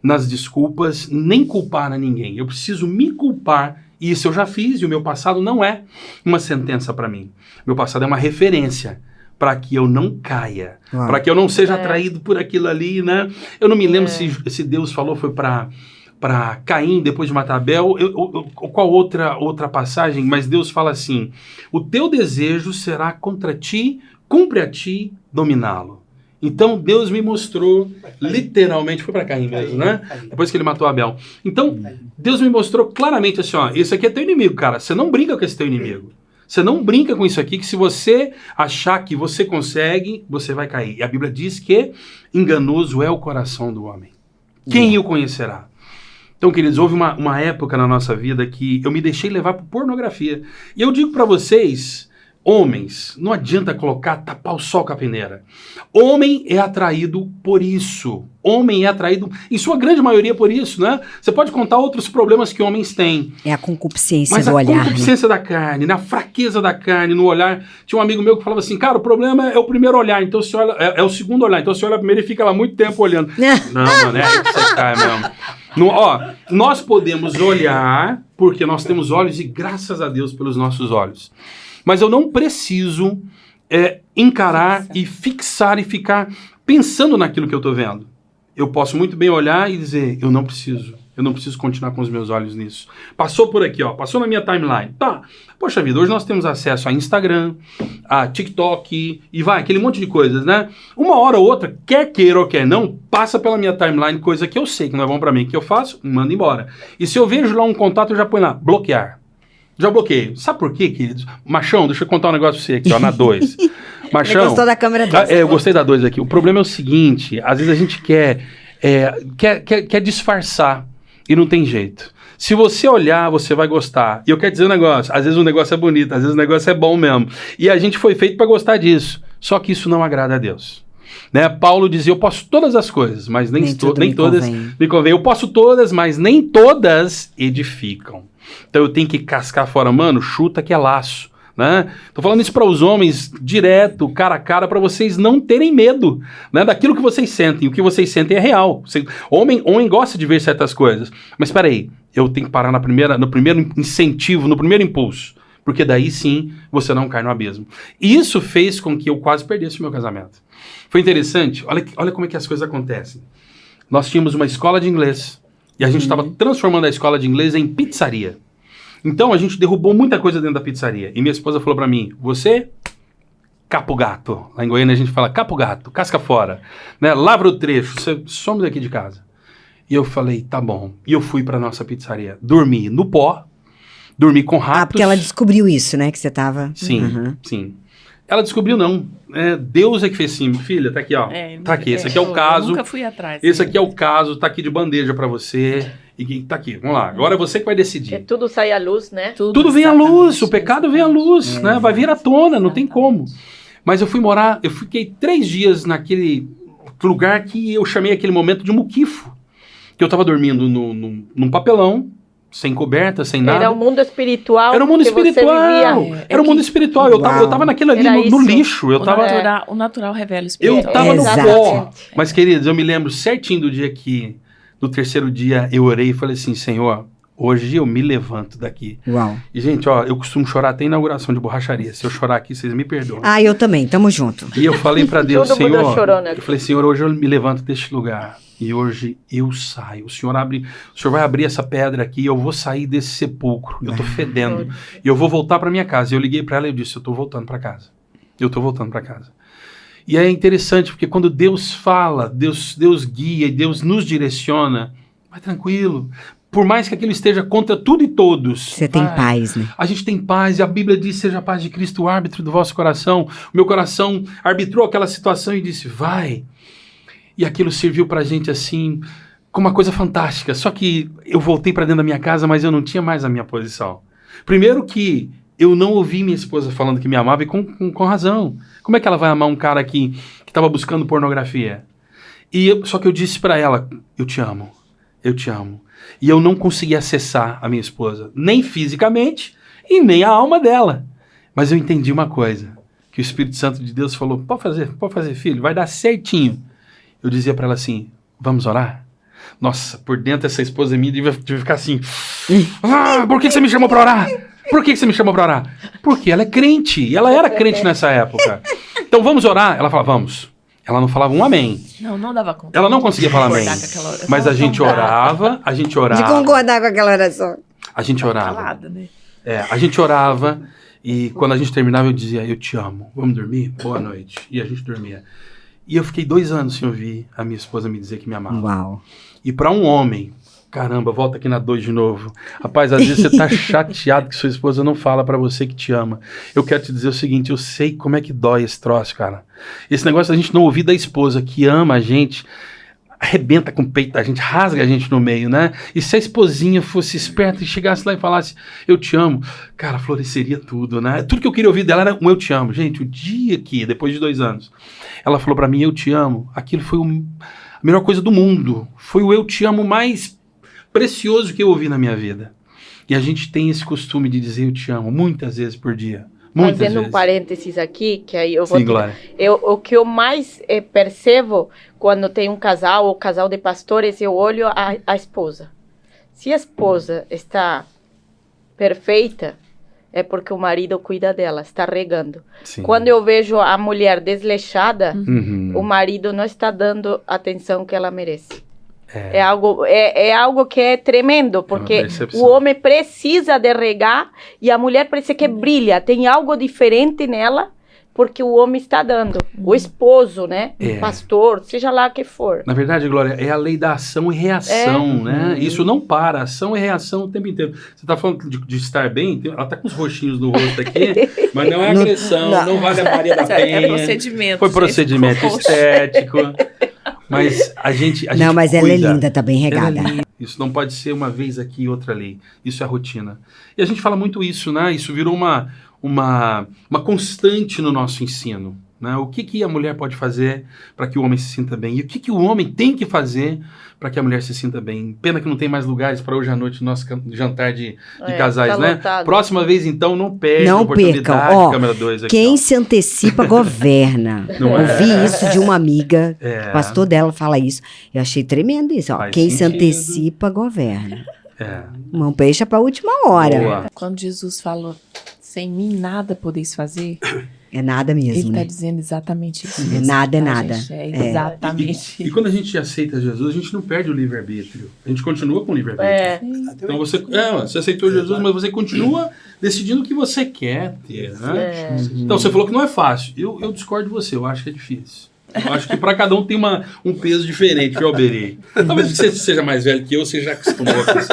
nas desculpas, nem culpar a ninguém. Eu preciso me culpar. E isso eu já fiz, e o meu passado não é uma sentença para mim. Meu passado é uma referência para que eu não caia, para que eu não seja atraído por aquilo ali, né? Eu não me lembro se Deus falou, foi para Caim, depois de matar Abel, qual outra passagem, mas Deus fala assim, o teu desejo será contra ti, cumpre a ti dominá-lo. Então Deus me mostrou, literalmente, foi para Caim mesmo, né? Depois que ele matou Abel. Então, Deus me mostrou claramente assim, esse aqui é teu inimigo, cara, você não brinca com esse teu inimigo. Você não brinca com isso aqui, que se você achar que você consegue, você vai cair. E a Bíblia diz que enganoso é o coração do homem. Quem o conhecerá? Então, queridos, houve uma época na nossa vida que eu me deixei levar por pornografia. E eu digo para vocês, homens, não adianta tapar o sol com a peneira. Homem é atraído por isso. Homem é atraído, em sua grande maioria, por isso, né? Você pode contar outros problemas que homens têm. É a concupiscência mas do olhar. Mas a concupiscência da carne, na fraqueza da carne, no olhar. Tinha um amigo meu que falava assim, cara, o problema é o primeiro olhar, então você olha, é o segundo olhar, então você olha primeiro e fica lá muito tempo olhando. Não, mano, é aí que você cai mesmo. Nós podemos olhar, porque nós temos olhos e graças a Deus pelos nossos olhos. Mas eu não preciso encarar e fixar e ficar pensando naquilo que eu estou vendo. Eu posso muito bem olhar e dizer, eu não preciso continuar com os meus olhos nisso. Passou por aqui, passou na minha timeline. Tá, poxa vida, hoje nós temos acesso a Instagram, a TikTok e aquele monte de coisas, né? Uma hora ou outra, quer queira ou quer não, passa pela minha timeline, coisa que eu sei que não é bom pra mim, que eu faço, mando embora. E se eu vejo lá um contato, eu já ponho lá, bloquear. Já bloqueio. Sabe por quê, queridos? Machão, deixa eu contar um negócio pra você aqui, na 2. Machão. Ele gostou da câmera 2. Eu gostei da 2 aqui. O problema é o seguinte, às vezes a gente quer disfarçar e não tem jeito. Se você olhar, você vai gostar. E eu quero dizer um negócio, às vezes o negócio é bonito, às vezes o negócio é bom mesmo. E a gente foi feito para gostar disso. Só que isso não agrada a Deus. Né? Paulo dizia, eu posso todas as coisas, mas nem todas me convém. Eu posso todas, mas nem todas edificam. Então eu tenho que cascar fora, mano, chuta que é laço. Né? Tô falando isso para os homens direto, cara a cara, para vocês não terem medo, né, daquilo que vocês sentem. O que vocês sentem é real. Homem gosta de ver certas coisas. Mas espera aí, eu tenho que parar no primeiro incentivo, no primeiro impulso. Porque daí sim você não cai no abismo. E isso fez com que eu quase perdesse o meu casamento. Foi interessante, olha como é que as coisas acontecem. Nós tínhamos uma escola de inglês e a gente estava transformando a escola de inglês em pizzaria. Então a gente derrubou muita coisa dentro da pizzaria. E minha esposa falou pra mim, você, capo gato. Lá em Goiânia a gente fala capo gato, casca fora. Né? Lavra o trecho, você some daqui de casa. E eu falei, tá bom. E eu fui pra nossa pizzaria. Dormi no pó, dormi com ratos. Ah, porque ela descobriu isso, né? Que você tava... Sim, sim. Ela descobriu não. Deus é que fez assim, filha, tá aqui, ó. Tá aqui, esse aqui é o caso. Eu nunca fui atrás. Esse aqui é o caso, tá aqui de bandeja pra você. E tá aqui, vamos lá. Agora é você que vai decidir. Tudo sai à luz, né? Tudo vem à luz, o pecado vem à luz, né? Vai vir à tona, não tem como. Mas eu fiquei 3 dias naquele lugar que eu chamei aquele momento de muquifo. Que eu tava dormindo num papelão, sem coberta, sem nada. Era o mundo espiritual. Era o mundo espiritual. Era o mundo espiritual. Eu tava naquilo ali, no lixo. O natural revela o espiritual. Eu tava no pó. Mas, queridos, eu me lembro certinho do dia que... No 3º dia eu orei e falei assim, Senhor, hoje eu me levanto daqui. Uau. E, gente, ó, eu costumo chorar até em inauguração de borracharia. Se eu chorar aqui, vocês me perdoam. Ah, eu também, tamo junto. E eu falei pra Deus, Todo mundo Senhor, chorando aqui. eu falei, Senhor, hoje eu me levanto deste lugar. E hoje eu saio. O Senhor vai abrir essa pedra aqui e eu vou sair desse sepulcro. Eu tô fedendo. E eu vou voltar pra minha casa. E eu liguei pra ela e eu disse, eu tô voltando pra casa. Eu tô voltando pra casa. E é interessante, porque quando Deus fala, Deus guia e Deus nos direciona, vai tranquilo. Por mais que aquilo esteja contra tudo e todos. Você tem paz, né? A gente tem paz, e a Bíblia diz, seja a paz de Cristo o árbitro do vosso coração. O meu coração arbitrou aquela situação e disse, vai. E aquilo serviu pra gente assim, como uma coisa fantástica. Só que eu voltei pra dentro da minha casa, mas eu não tinha mais a minha posição. Primeiro que eu não ouvi minha esposa falando que me amava, e com razão. Como é que ela vai amar um cara que estava buscando pornografia? Só que eu disse pra ela, eu te amo. Eu te amo. E eu não consegui acessar a minha esposa, nem fisicamente e nem a alma dela. Mas eu entendi uma coisa, que o Espírito Santo de Deus falou, pode fazer, filho, vai dar certinho. Eu dizia pra ela assim, vamos orar? Nossa, por dentro essa esposa minha devia ficar assim, por que você me chamou pra orar? Por que você me chamou pra orar? Porque ela é crente, e ela era crente nessa época. Então vamos orar? Ela fala, vamos. Ela não falava um amém. Não dava conta. Ela não conseguia falar amém. Mas a gente orava. De concordar com aquela oração. A gente orava. Calada, né? A gente orava, e quando a gente terminava eu dizia, eu te amo, vamos dormir? Boa noite. E a gente dormia. E eu fiquei 2 anos sem ouvir a minha esposa me dizer que me amava. Uau. E pra um homem, caramba, volta aqui na 2 de novo. Rapaz, às vezes você tá chateado que sua esposa não fala pra você que te ama. Eu quero te dizer o seguinte, eu sei como é que dói esse troço, cara. Esse negócio da gente não ouvir da esposa que ama a gente, arrebenta com o peito da gente, rasga a gente no meio, né? E se a esposinha fosse esperta e chegasse lá e falasse, eu te amo, cara, floresceria tudo, né? Tudo que eu queria ouvir dela era um eu te amo. Gente, o dia que, depois de 2 anos, ela falou pra mim, eu te amo, aquilo foi a melhor coisa do mundo. Foi o eu te amo mais precioso que eu ouvi na minha vida. E a gente tem esse costume de dizer eu te amo muitas vezes por dia. Muitas Fazendo vezes. um parênteses aqui, que aí eu vou... Sim, Glória. O que eu mais percebo quando tem um casal ou casal de pastores, eu olho a esposa. Se a esposa está perfeita, é porque o marido cuida dela, está regando. Sim. Quando eu vejo a mulher desleixada, Uhum. o marido não está dando a atenção que ela merece. É algo que é tremendo, porque percepção. o homem precisa de regar e a mulher precisa que brilha. Tem algo diferente nela, porque o homem está dando. O esposo, né? O pastor, seja lá que for. Na verdade, Glória, é a lei da ação e reação, né? Isso não para, ação e reação o tempo inteiro. Você tá falando de estar bem, ela tá com os roxinhos no rosto aqui, mas não é agressão, não vale a Maria da Penha. É procedimento. Foi procedimento estético. Mas a gente Não, mas cuida. ela é linda, tá bem regada. Isso não pode ser uma vez aqui e outra ali. Isso é a rotina. E a gente fala muito isso, né? Isso virou uma constante no nosso ensino. Né? O que a mulher pode fazer para que o homem se sinta bem? E o que o homem tem que fazer para que a mulher se sinta bem? Pena que não tem mais lugares para hoje à noite, no nosso jantar de casais, tá né? lotado. Próxima vez, então, não perde a Não oportunidade percam. Ó, câmera 2 aqui. Quem se antecipa, governa. Não é? Ouvi isso de uma amiga, É. o pastor dela fala isso. Eu achei tremendo isso. Ó. Faz Quem se sentido. antecipa, governa. É. Não deixa pra última hora. Boa. Quando Jesus falou, sem mim nada podeis fazer, É nada mesmo, ele está né? dizendo exatamente isso. É mesmo, nada, é tá, nada. gente? É É. exatamente. E quando a gente aceita Jesus, a gente não perde o livre-arbítrio. A gente continua com o livre-arbítrio. É. Então você aceitou Jesus, mas você continua decidindo o que você quer ter, né? É. Então você falou que não é fácil. Eu discordo de você, eu acho que é difícil. Eu acho que para cada um tem um peso diferente, viu, Alberê? Talvez você seja mais velho que eu, você já acostumou com isso.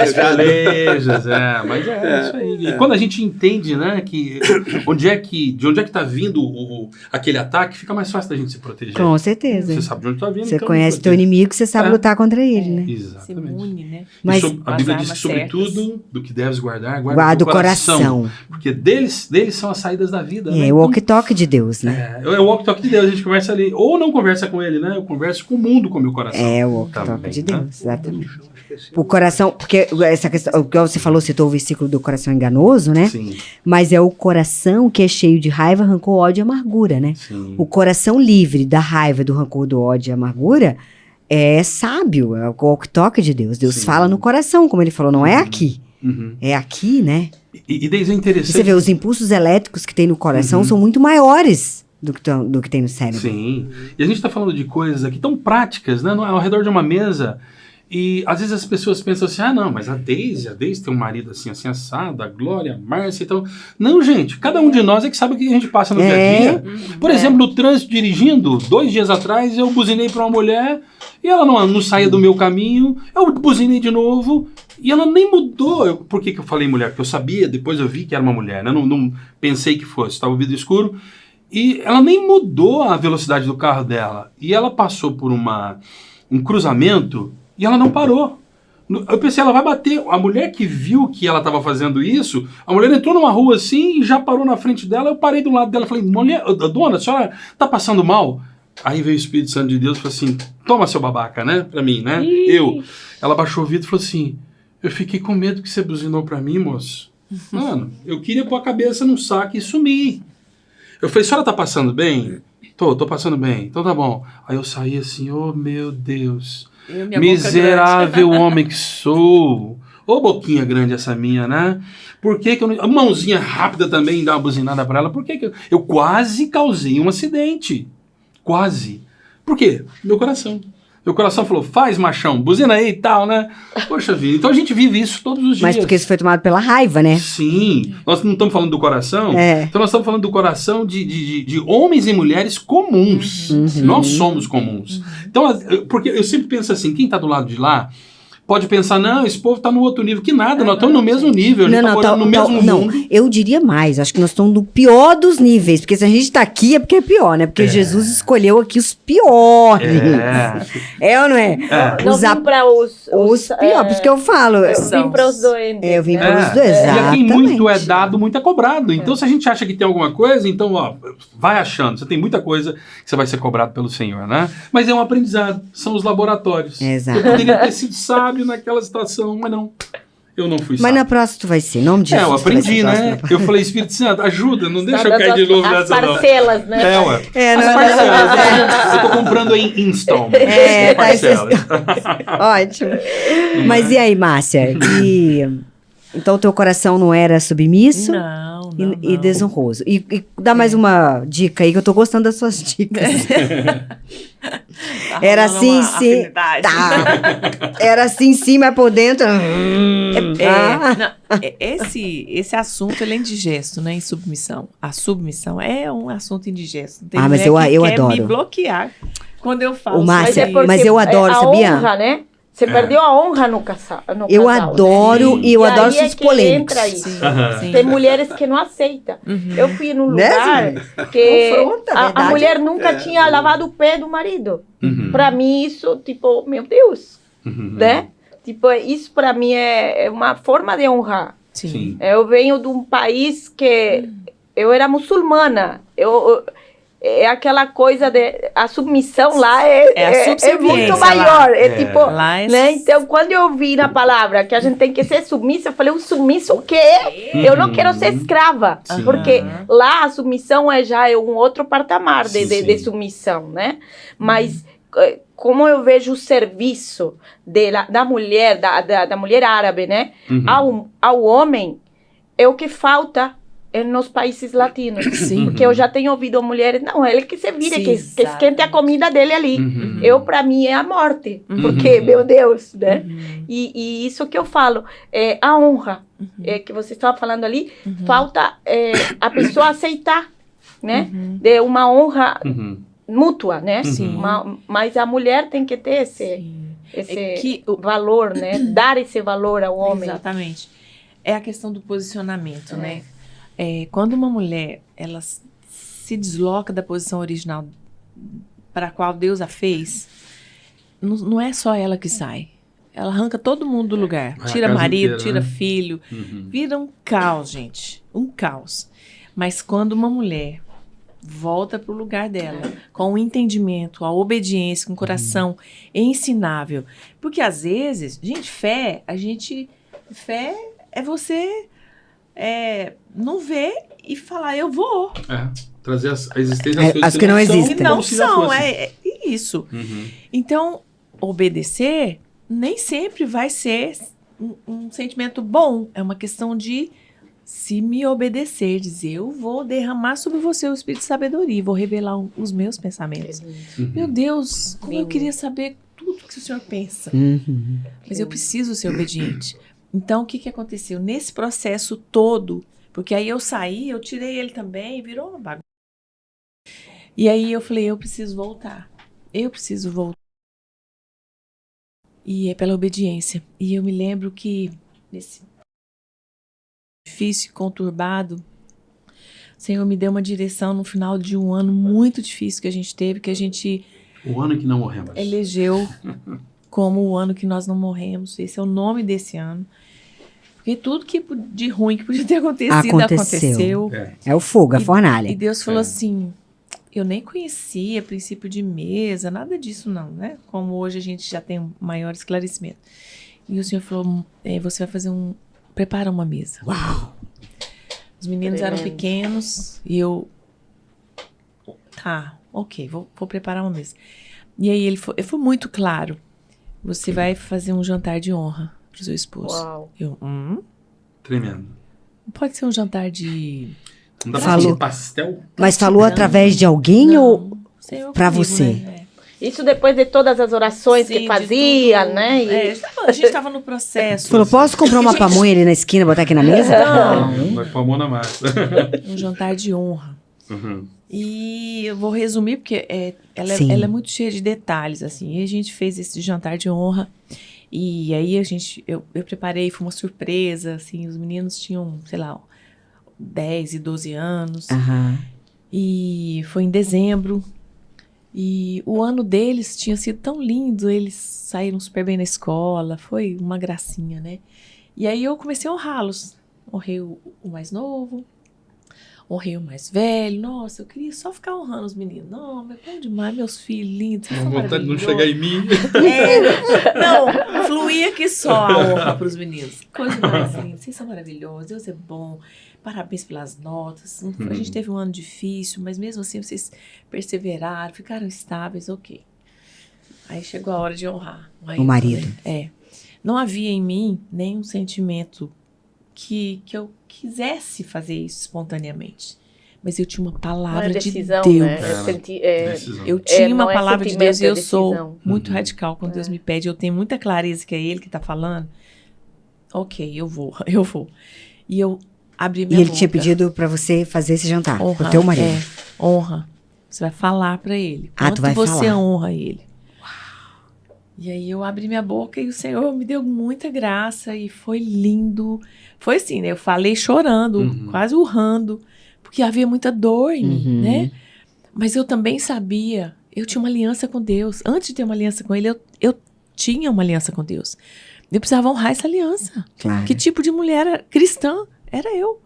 As pelejas, mas é isso aí. E quando a gente entende, né, que de onde é que tá vindo aquele ataque, fica mais fácil da gente se proteger. Com certeza. Você sabe de onde tá vindo. Você então conhece teu protege. inimigo, você sabe É. lutar contra ele, né? Se Exatamente. imune, né? Mas- A Bíblia As diz que armas sobre certas. tudo do que deves guardar, Guarda o coração. Porque deles são as saídas da vida. né? É o walk-talk de Deus, né? É o walk-talk de Deus, a gente conversa ali. Ou não conversa com ele, né? Eu converso com o mundo, com o meu coração. É o walk-talk Também, de né? Deus, exatamente. O coração, porque essa questão, o que você falou, citou o versículo do coração enganoso, né? Sim, Mas é o coração que é cheio de raiva, rancor, ódio e amargura, né? sim. O coração livre da raiva, do rancor, do ódio e amargura é sábio, é o walk-talk de Deus. Deus Sim. fala no coração, como ele falou, não é aqui. Uhum. É aqui, né? E daí é E interessante. você vê, os impulsos elétricos que tem no coração Uhum. são muito maiores do que tem no cérebro. Sim. E a gente está falando de coisas aqui tão práticas, né? Ao redor de uma mesa. E às vezes as pessoas pensam assim, não, mas a Deise tem um marido assim assado, a Glória, a Márcia, então... Não, gente, cada um de nós é que sabe o que a gente passa no dia a dia. Por exemplo, no trânsito dirigindo, 2 dias atrás, eu buzinei para uma mulher e ela não saía do meu caminho, eu buzinei de novo e ela nem mudou. Por que eu falei mulher? Porque eu sabia, depois eu vi que era uma mulher, né? Não pensei que fosse, estava o vidro escuro. E ela nem mudou a velocidade do carro dela. E ela passou por um cruzamento e ela não parou. Eu pensei, ela vai bater. A mulher que viu que ela estava fazendo isso, a mulher entrou numa rua assim e já parou na frente dela. Eu parei do lado dela e falei, mulher, dona, a senhora tá passando mal? Aí veio o Espírito Santo de Deus e falou assim, toma seu babaca, né? Pra mim, né? Ela baixou o vidro e falou assim, eu fiquei com medo que você buzinou pra mim, moço. Mano, eu queria pôr a cabeça num saco e sumir. Eu falei, a senhora tá passando bem? Tô passando bem. Então tá bom. Aí eu saí assim, oh meu Deus, miserável homem que sou. Ô boquinha grande essa minha, né? Por que eu não... A mãozinha rápida também, dar uma buzinada pra ela. Por que eu quase causei um acidente. Quase. Por quê? Meu coração. Meu coração falou, faz machão, buzina aí e tal, né? Poxa vida, então a gente vive isso todos os dias. Mas porque isso foi tomado pela raiva, né? Sim, nós não estamos falando do coração, É. então nós estamos falando do coração de homens e mulheres comuns. Nós somos comuns. Então, porque eu sempre penso assim, quem está do lado de lá pode pensar, não, esse povo está no outro nível. Que nada, nós estamos no mesmo nível, a gente está morando no mesmo mundo. Eu diria mais, acho que nós estamos no pior dos níveis, porque se a gente está aqui é porque é pior, né? Porque Jesus escolheu aqui os piores. É ou não é? Não vim para os piores, por isso que eu falo. Eu vim para os doentes. Eu vim né? para os doentes, E a quem exatamente. muito é dado, muito é cobrado. Então, se a gente acha que tem alguma coisa, então, ó, vai achando. Você tem muita coisa que você vai ser cobrado pelo Senhor, né? Mas é um aprendizado. São os laboratórios. Exato. Eu poderia ter sido sábio naquela situação, mas não. Eu não fui sábio. Mas na próxima tu vai ser, em nome de Jesus. Eu tu vai aprendi, ser né? próxima. Eu falei, Espírito Santo, ajuda, não deixa eu Tá cair de dando novo as nessa, não. parcelas, né? Ué. É, As não, parcelas, né? Eu tô comprando em installment. É, tá, parcelas. Ótimo. Mas e aí, Márcia? Então teu coração não era submisso? Não, E desonroso. E dá mais uma dica aí, que eu tô gostando das suas dicas. Tá Era rolando assim, uma sim. afinidade. Tá. Era assim, sim, mas por dentro. Esse assunto ele é indigesto, né? Em submissão. A submissão é um assunto indigesto. Tem Mas mulher que eu quer adoro. me bloquear quando eu falo. O Márcia, sobre mas isso. eu adoro, a sabia? honra, né? Você perdeu a honra no casal. Eu casal, adoro, né? e eu aí adoro é os que polêmicos. entra isso. Sim. Tem mulheres que não aceitam. Eu fui num Né, lugar que Confronta, a verdade. mulher nunca tinha lavado o pé do marido. Pra mim, isso, tipo, meu Deus, né? Tipo, isso pra mim é uma forma de honrar. Sim. Eu venho de um país que eu era muçulmana. É aquela coisa a submissão lá é muito maior. Tipo, né? Então, quando eu vi na palavra que a gente tem que ser submissa, eu falei, um submisso o quê? Eu não quero ser escrava. Porque lá a submissão já é um outro patamar de submissão, né? Mas como eu vejo o serviço da mulher, da mulher árabe, né? Ao homem, é o que falta nos países latinos. Sim. Porque eu já tenho ouvido mulheres, não, ele que se vire, que esquente a comida dele ali. Para mim, é a morte. Porque, meu Deus, né? E isso que eu falo, a honra, que você estava falando ali, falta a pessoa aceitar, né? De uma honra mútua, né? Sim. Mas a mulher tem que ter esse valor, né? Dar esse valor ao homem. Exatamente. É a questão do posicionamento, né? Quando uma mulher ela se desloca da posição original para a qual Deus a fez, não é só ela que sai. Ela arranca todo mundo do lugar. Tira marido, tira filho. Vira um caos, gente. Um caos. Mas quando uma mulher volta para o lugar dela, com o entendimento, a obediência, com o coração ensinável. Porque às vezes, gente, fé é você não ver e falar, eu vou. Trazer a existência das coisas as que não existem. Que não são, isso. Então, obedecer nem sempre vai ser um sentimento bom. É uma questão de se me obedecer, dizer, eu vou derramar sobre você o espírito de sabedoria, vou revelar os meus pensamentos. Meu Deus, como eu queria saber tudo que o Senhor pensa. Mas eu preciso ser obediente. Então, o que aconteceu? Nesse processo todo, porque aí eu saí, eu tirei ele também, virou uma bagunça. E aí eu falei, eu preciso voltar. E é pela obediência. E eu me lembro que, nesse difícil e conturbado, o Senhor me deu uma direção no final de um ano muito difícil que a gente teve, que a gente... O ano que não morremos. Elegeu como o ano que nós não morremos. Esse é o nome desse ano. Porque tudo de ruim que podia ter acontecido, aconteceu. É o fogo, a fornalha. E Deus falou assim, eu nem conhecia princípio de mesa, nada disso não, né? Como hoje a gente já tem um maior esclarecimento. E o Senhor falou, você vai fazer prepara uma mesa. Uau! Os meninos eram pequenos e eu... ok, vou preparar uma mesa. E aí ele foi muito claro. Você vai fazer um jantar de honra pro seu esposo. Uau. Tremendo. Pode ser um jantar de... Não dá pra fazer pastel? Mas falou através de alguém ou pra você? Né? Isso depois de todas as orações que fazia, né? A gente estava no processo. Falou, posso comprar uma pamonha ali na esquina e botar aqui na mesa? Não. Vai pôr a mão na massa. Um jantar de honra. E eu vou resumir, porque ela é muito cheia de detalhes, assim. E a gente fez esse jantar de honra. E aí eu preparei, foi uma surpresa, assim. Os meninos tinham, sei lá, 10 e 12 anos. E foi em dezembro. E o ano deles tinha sido tão lindo, eles saíram super bem na escola, foi uma gracinha, né? E aí eu comecei a honrá-los. Honrei o mais novo, honrei o mais velho. Nossa, eu queria só ficar honrando os meninos. Não, mas bom demais, meus filhos lindos. Com vontade de não chegar em mim. Não, fluía que só a honra para os meninos. Coisa mais linda, vocês são maravilhosos, Deus é bom. Parabéns pelas notas. A gente teve um ano difícil, mas mesmo assim vocês perseveraram, ficaram estáveis, ok. Aí chegou a hora de honrar. Aí o marido. Não havia em mim nenhum sentimento que eu quisesse fazer isso espontaneamente. Mas eu tinha uma palavra decisão, de Deus. Né? Eu tinha uma palavra de Deus e eu sou muito radical. Quando Deus me pede, eu tenho muita clareza que é Ele que está falando. Ok, eu vou. E eu abri minha boca. E ele tinha pedido pra você fazer esse jantar, honra, o teu marido. Honra. Você vai falar pra ele. Tu vai você falar. honra ele. E aí eu abri minha boca e o Senhor me deu muita graça e foi lindo. Foi assim, né? Eu falei chorando, quase urrando, porque havia muita dor em mim, né? Mas eu também sabia, eu tinha uma aliança com Deus. Antes de ter uma aliança com Ele, eu tinha uma aliança com Deus. Eu precisava honrar essa aliança. Claro. Que tipo de mulher cristã era eu?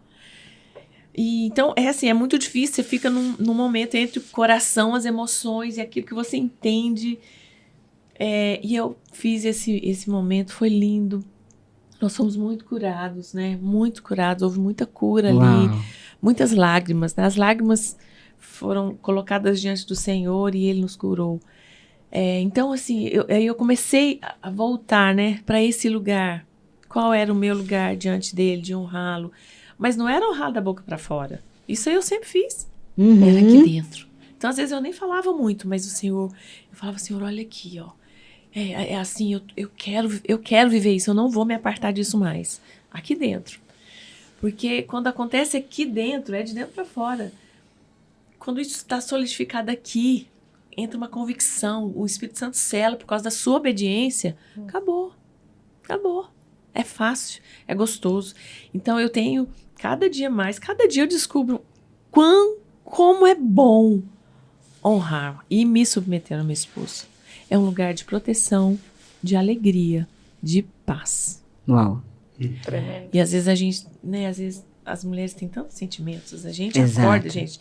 E, então, é assim, é muito difícil, você fica num momento entre o coração, as emoções e aquilo que você entende. E eu fiz esse momento, foi lindo. Nós fomos muito curados, né? Muito curados, houve muita cura ali, Uau. muitas lágrimas. As lágrimas foram colocadas diante do Senhor e Ele nos curou. Então, assim, eu comecei a voltar, né, para esse lugar. Qual era o meu lugar diante dele, de honrá-lo? Mas não era honrar da boca para fora. Isso aí eu sempre fiz. Era aqui dentro. Então, às vezes, eu nem falava muito, mas eu falava, Senhor, olha aqui, ó. Assim, eu quero viver isso, eu não vou me apartar disso mais. Aqui dentro. Porque quando acontece aqui dentro, é de dentro para fora. Quando isso está solidificado aqui, entra uma convicção, o Espírito Santo sela por causa da sua obediência, acabou. Acabou. É fácil, é gostoso. Então eu tenho, cada dia eu descubro como é bom honrar e me submeter ao meu esposo. É um lugar de proteção, de alegria, de paz. Uau. Tremendo. E às vezes a gente, né, às vezes as mulheres têm tantos sentimentos, a gente Exato. acorda, gente,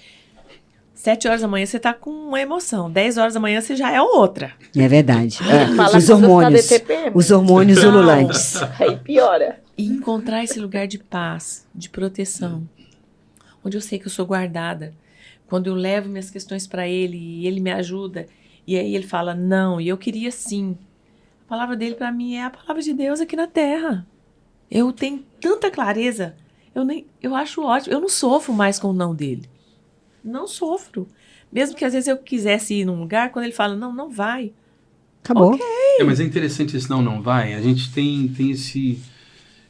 7 horas da manhã você tá com uma emoção, 10 horas da manhã você já é outra. É verdade. Fala Os quando hormônios. está de TPM. Os hormônios Não. ululantes. Aí piora. E encontrar esse lugar de paz, de proteção, onde eu sei que eu sou guardada. Quando eu levo minhas questões para ele e ele me ajuda, e aí ele fala não, e eu queria sim. A palavra dele para mim é a palavra de Deus aqui na terra. Eu tenho tanta clareza, eu acho ótimo, eu não sofro mais com o não dele. Não sofro. Mesmo que às vezes eu quisesse ir num lugar, quando ele fala não, não vai. Acabou. Ok. Mas é interessante esse não vai. A gente tem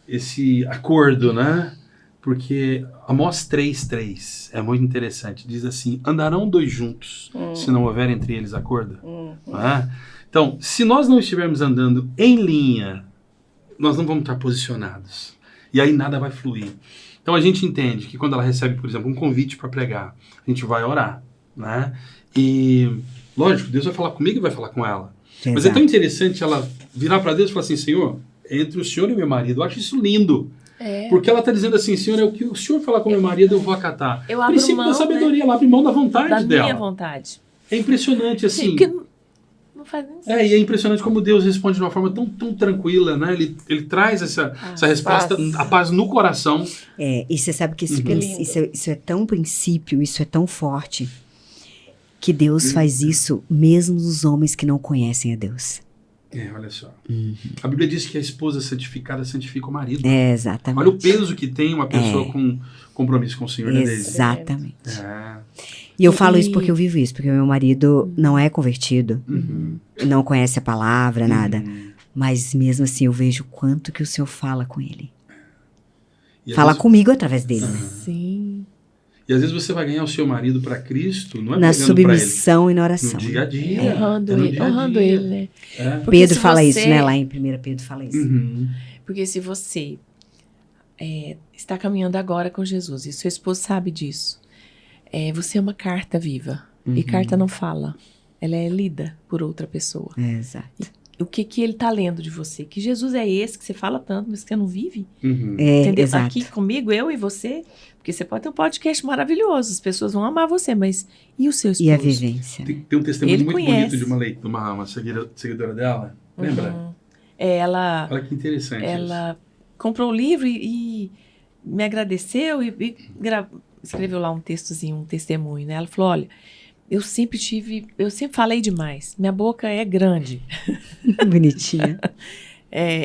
esse acordo, né? Porque Amós 3:3 é muito interessante. Diz assim, andarão dois juntos, se não houver entre eles acordo. Não é? Então, se nós não estivermos andando em linha, nós não vamos estar posicionados. E aí nada vai fluir. Então a gente entende que quando ela recebe, por exemplo, um convite para pregar, a gente vai orar, né? E, lógico, Deus vai falar comigo e vai falar com ela. Exato. Mas é tão interessante ela virar para Deus e falar assim, Senhor, entre o Senhor e meu marido, eu acho isso lindo. Porque ela está dizendo assim, Senhor, é o que o Senhor falar com meu marido, eu vou acatar. Eu abro Princípio mão, da sabedoria, ela abre mão da vontade Da dela. minha vontade. É impressionante, assim. Porque não faz nem sentido. E é impressionante como Deus responde de uma forma tão tranquila, né? Ele traz essa resposta, paz. a paz no coração. E você sabe que lindo. isso é tão princípio, isso é tão forte, que Deus faz isso mesmo nos homens que não conhecem a Deus. Olha só. A Bíblia diz que a esposa santificada santifica o marido. Exatamente. Olha o peso que tem uma pessoa com compromisso com o Senhor, né, Deise? Exatamente. É. E eu falo isso porque eu vivo isso, porque o meu marido não é convertido, não conhece a palavra, nada. Mas mesmo assim eu vejo o quanto que o Senhor fala com ele. E às Fala vezes- comigo através dele, né? Sim. E às vezes você vai ganhar o seu marido para Cristo, não é Na pregando para ele. submissão e na No oração. dia a dia. Honrando É no ele, dia a honrando dia. ele, né? É. Porque Pedro se fala você- isso, né? Lá em 1 Pedro fala isso. Uhum. Porque se você está caminhando agora com Jesus e seu esposo sabe disso, você é uma carta viva. E carta não fala. Ela é lida por outra pessoa. Exato. O que ele está lendo de você? Que Jesus é esse que você fala tanto, mas que você não vive? Uhum. Entendeu? Exato. Aqui comigo, eu e você. Porque você pode ter um podcast maravilhoso. As pessoas vão amar você, mas e o seu esposo? E a vivência. Tem um testemunho Ele muito conhece. bonito de uma seguidora dela. Lembra? Uhum. Ela Olha que interessante isso. comprou o livro e me agradeceu e escreveu lá um textozinho, um testemunho, né? Ela falou, olha, eu sempre falei demais. Minha boca é grande. Bonitinha.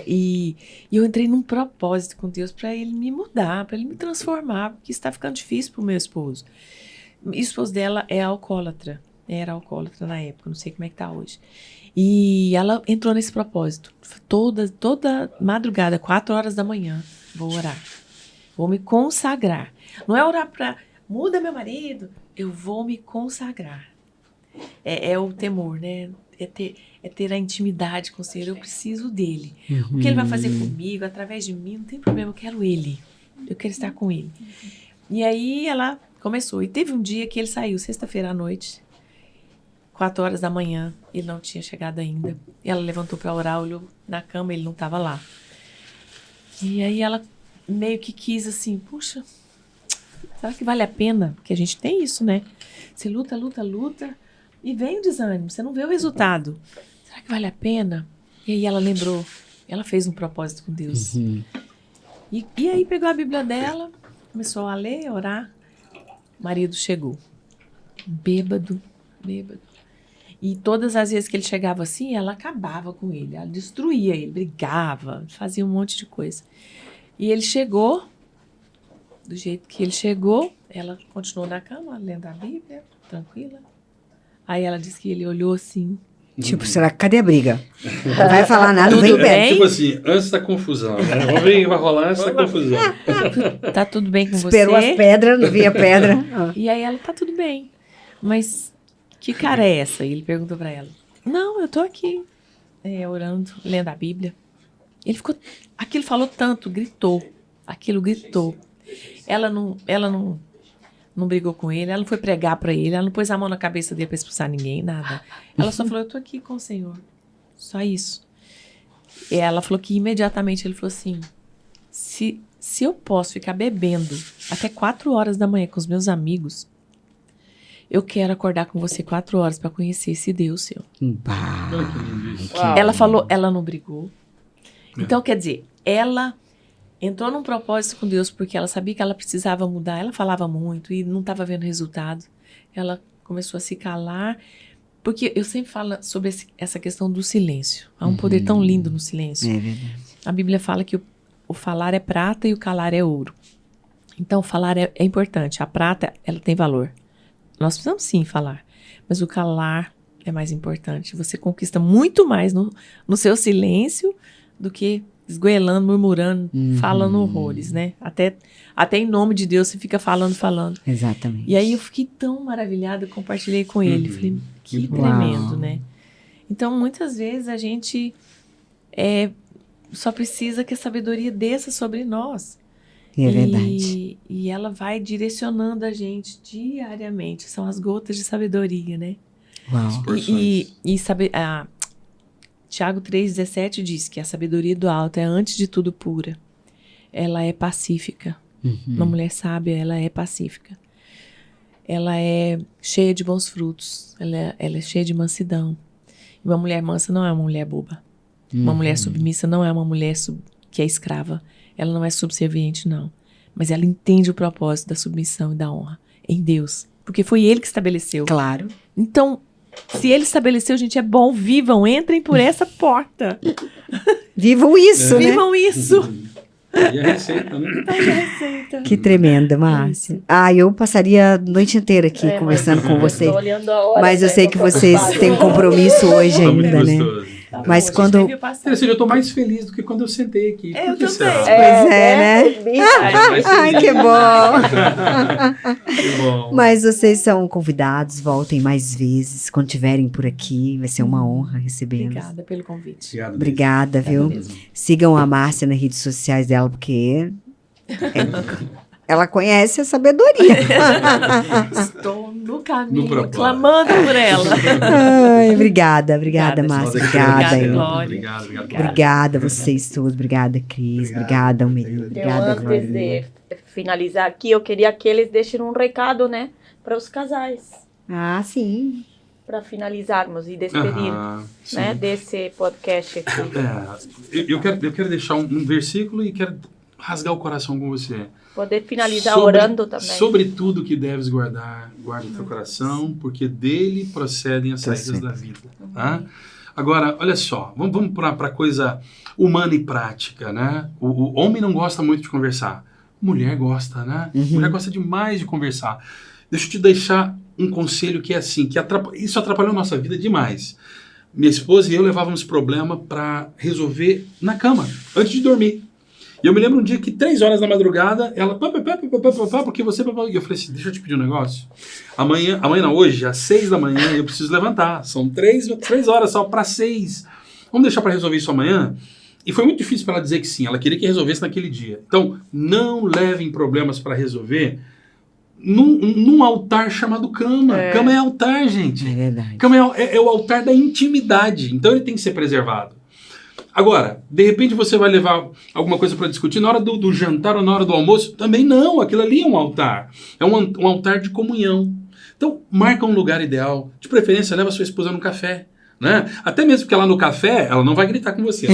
E eu entrei num propósito com Deus para ele me mudar, para ele me transformar, porque está ficando difícil pro meu esposo. O esposo dela é alcoólatra. Era alcoólatra na época, não sei como é que tá hoje. E ela entrou nesse propósito. Toda madrugada, 4 horas da manhã, vou orar. Vou me consagrar. Não é orar para muda meu marido, eu vou me consagrar. É o temor, né? É ter a intimidade com o Senhor. Eu preciso dele. O que ele vai fazer comigo, através de mim, não tem problema, eu quero ele. Eu quero estar com ele. E aí ela começou. E teve um dia que ele saiu, sexta-feira à noite, 4 horas da manhã, ele não tinha chegado ainda. E ela levantou para orar, olhou na cama, ele não estava lá. E aí ela meio que quis assim, puxa, Será que vale a pena? Porque a gente tem isso, né? Você luta, e vem o desânimo, você não vê o resultado. Será que vale a pena? E aí ela lembrou, ela fez um propósito com Deus. E aí pegou a Bíblia dela, começou a ler, a orar. O marido chegou, bêbado. E todas as vezes que ele chegava assim, ela acabava com ele, ela destruía ele, brigava, fazia um monte de coisa. E ele chegou, do jeito que ele chegou, ela continuou na cama, lendo a Bíblia, tranquila. Aí ela disse que ele olhou assim. Tipo, será que cadê a briga? Não vai falar nada, Tudo vem bem? perto. Tipo assim, antes da confusão, né? Vamos ver o que vai rolar antes da confusão. Tá tudo bem com Esperou você? as pedras, não via pedra. E aí ela, tá tudo bem. Mas que cara é essa? Ele perguntou pra ela. Não, eu tô aqui, orando, lendo a Bíblia. Ele ficou, aquilo falou tanto, gritou. Aquilo gritou. Ela não brigou com ele, ela não foi pregar pra ele, ela não pôs a mão na cabeça dele pra expulsar ninguém, nada. Ela só falou, eu tô aqui com o Senhor. Só isso. E ela falou que imediatamente ele falou assim, se eu posso ficar bebendo até 4 horas da manhã com os meus amigos, eu quero acordar com você 4 horas pra conhecer esse Deus seu. Bah, Olha que lindo isso. Uau. Ela falou, ela não brigou. Então, quer dizer, ela entrou num propósito com Deus porque ela sabia que ela precisava mudar. Ela falava muito e não estava vendo resultado. Ela começou a se calar. Porque eu sempre falo sobre essa questão do silêncio. Há um poder tão lindo no silêncio. é verdade. A Bíblia fala que o falar é prata e o calar é ouro. Então, o falar é importante. A prata, ela tem valor. Nós precisamos sim falar. Mas o calar é mais importante. Você conquista muito mais no seu silêncio do que esgoelando, murmurando, falando horrores, né? Até em nome de Deus você fica falando. Exatamente. E aí eu fiquei tão maravilhada, compartilhei com ele. Falei, que Uau. tremendo, né? Então, muitas vezes a gente só precisa que a sabedoria desça sobre nós. É verdade. E ela vai direcionando a gente diariamente. São as gotas de sabedoria, né? Uau. Tiago 3,17 diz que a sabedoria do alto é, antes de tudo, pura. Ela é pacífica. Uma mulher sábia, ela é pacífica. Ela é cheia de bons frutos. Ela é cheia de mansidão. Uma mulher mansa não é uma mulher boba. Uma mulher submissa não é uma mulher que é escrava. Ela não é subserviente, não. Mas ela entende o propósito da submissão e da honra em Deus. Porque foi Ele que estabeleceu. Claro. Então, se Ele estabeleceu, gente, é bom. Vivam, entrem por essa porta. Vivam isso, né? Vivam isso. E a receita, né? Que tremenda, Márcia. Eu passaria a noite inteira aqui conversando com você. Tô olhando a hora, Mas eu né, sei tô que vocês preocupada. têm um compromisso hoje Tá muito ainda, né? gostoso. Mas Bom, quando- a gente viu passar. Interessante, eu tô mais feliz do que quando eu sentei aqui. Eu Por que também. será? Pois é, né? Ai, que bom. Que bom. Mas vocês são convidados, voltem mais vezes. Quando estiverem por aqui, vai ser uma honra recebê-los. Obrigada pelo convite. Obrigado. Obrigada, viu? mesmo. Sigam a Márcia nas redes sociais dela, porque ela conhece a sabedoria. Estou no caminho, No propósito. clamando por ela. Ai, obrigada, Obrigada, Márcia. gente. Obrigada. Obrigada, hein? Glória. Obrigado. Obrigada a vocês todos. Obrigada, Cris. Obrigada, Almeida. Eu, Obrigada, antes Glória. de finalizar aqui, eu queria que eles deixem um recado, né, para os casais, Sim. para finalizarmos e despedir, Sim. né, desse podcast aqui. Eu quero deixar um versículo e quero rasgar o coração com você. Poder finalizar orando também. Sobre tudo que deves guarda o teu coração, porque dele procedem as saídas da vida. Tá? Agora, olha só, vamos para coisa humana e prática, né? O homem não gosta muito de conversar. Mulher gosta, né? Mulher gosta demais de conversar. Deixa eu te deixar um conselho que é assim, isso atrapalhou nossa vida demais. Minha esposa e eu levávamos problema para resolver na cama, antes de dormir. E eu me lembro um dia que 3 horas da madrugada, ela, porque você... E eu falei assim, deixa eu te pedir um negócio. Amanhã não, hoje, às 6 da manhã, eu preciso levantar. São 3 horas só para 6. Vamos deixar para resolver isso amanhã? E foi muito difícil para ela dizer que sim, ela queria que resolvesse naquele dia. Então, não levem problemas para resolver num altar chamado cama. Cama é altar, gente. É verdade. Cama é o altar da intimidade. Então, ele tem que ser preservado. Agora, de repente você vai levar alguma coisa para discutir na hora do jantar ou na hora do almoço? Também não, aquilo ali é um altar. É um altar de comunhão. Então, marca um lugar ideal. De preferência, leva sua esposa no café. Né? Até mesmo porque lá no café, ela não vai gritar com você.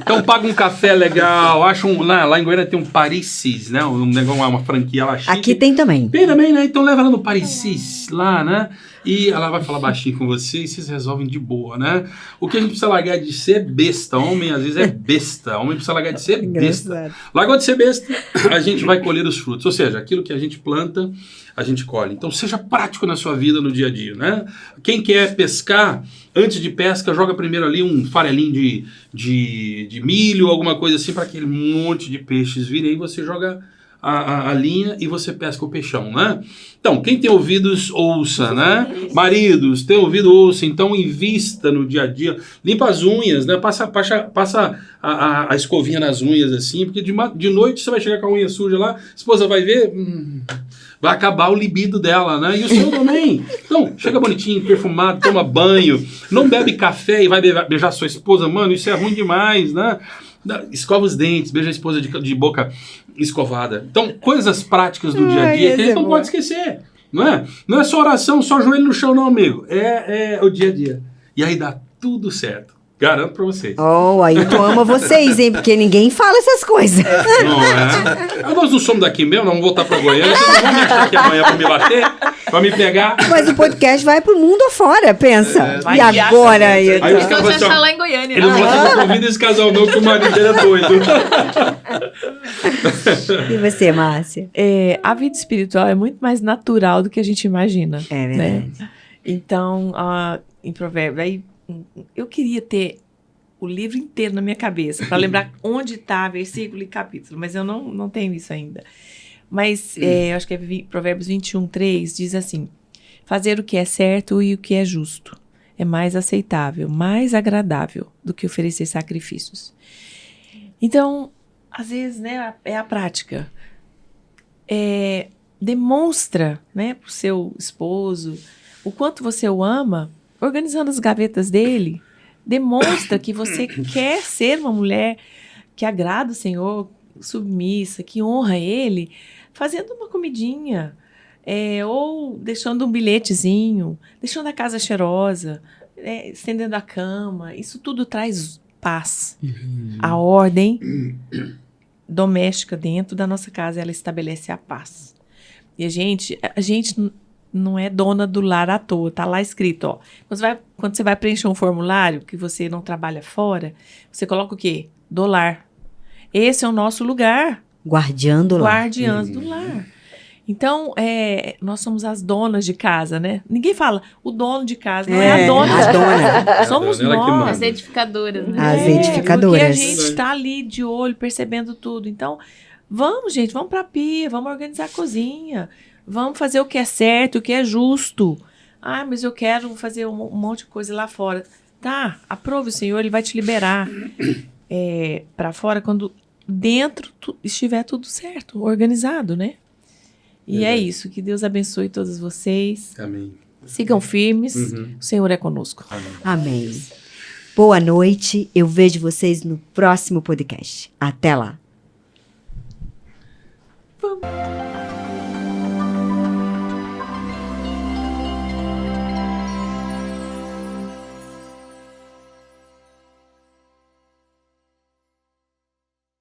Então paga um café legal, acha lá em Goiânia tem um Parisis, né? Um negócio, uma franquia lá chique. Aqui tem também. Tem também, né? Então leva ela no Parisis lá, né? E ela vai falar baixinho com você e vocês resolvem de boa, né? O que a gente precisa largar de ser besta. Homem, às vezes, é besta. Homem precisa largar de ser besta. Largou de ser besta, a gente vai colher os frutos. Ou seja, aquilo que a gente planta, a gente colhe. Então, seja prático na sua vida, no dia a dia, né? Quem quer pescar, antes de pesca, joga primeiro ali um farelinho de milho, alguma coisa assim, para aquele monte de peixes virem. Aí você joga a linha e você pesca o peixão, né? Então, quem tem ouvidos, ouça, né? Maridos, tem ouvido, ouça. Então, invista no dia a dia. Limpa as unhas, né? Passa a escovinha nas unhas, assim, porque de noite você vai chegar com a unha suja lá, a esposa vai ver... vai acabar o libido dela, né? E o seu também. Então, chega bonitinho, perfumado, toma banho, não bebe café e vai beijar sua esposa. Mano, isso é ruim demais, né? Escova os dentes, beija a esposa de boca escovada. Então, coisas práticas do dia a dia que a gente não pode esquecer, não é? Não é só oração, só joelho no chão, não, amigo. É o dia a dia. E aí dá tudo certo. Garanto pra vocês. Oh, aí tu ama vocês, hein? Porque ninguém fala essas coisas. Não é? Nós não somos daqui mesmo, nós vamos voltar pra Goiânia. Vocês não vão me achar aqui amanhã pra me bater, pra me pegar. Mas o podcast vai pro mundo afora, pensa. Vai E agora? Aí os Então caras você assim, ó, achar lá em Goiânia. ele não convida esse casal não, que o marido dele é doido. E você, Márcia? A vida espiritual é muito mais natural do que a gente imagina. É verdade. Né? Então, em Provérbios, aí, eu queria ter o livro inteiro na minha cabeça, para lembrar onde está versículo e capítulo, mas eu não tenho isso ainda. Mas eu acho que é Provérbios 21:3, diz assim: fazer o que é certo e o que é justo é mais aceitável, mais agradável do que oferecer sacrifícios. Então, às vezes, né, é a prática. Demonstra, né, para o seu esposo o quanto você o ama, organizando as gavetas dele. Demonstra que você quer ser uma mulher que agrada o Senhor, submissa, que honra Ele, fazendo uma comidinha, ou deixando um bilhetezinho, deixando a casa cheirosa, estendendo a cama. Isso tudo traz paz. A ordem doméstica dentro da nossa casa, ela estabelece a paz. E a gente não é dona do lar à toa, tá lá escrito, ó. Quando você vai preencher um formulário que você não trabalha fora, você coloca o quê? Do lar. Esse é o nosso lugar. Guardiã do lar. Guardiãs do lar. Então, nós somos as donas de casa, né? Ninguém fala o dono de casa, não é a dona. A dona. Somos Ela que nós. manda. As edificadoras, né? As edificadoras. Porque a gente está ali de olho, percebendo tudo. Então, vamos, gente, vamos pra pia, vamos organizar a cozinha. Vamos fazer o que é certo, o que é justo. Ah, mas eu quero fazer um monte de coisa lá fora. Tá, aprove o Senhor, Ele vai te liberar para fora quando dentro estiver tudo certo, organizado, né? E é isso, que Deus abençoe todos vocês. Amém. Sigam firmes, o Senhor é conosco. Amém. Boa noite, eu vejo vocês no próximo podcast. Até lá. Vamos.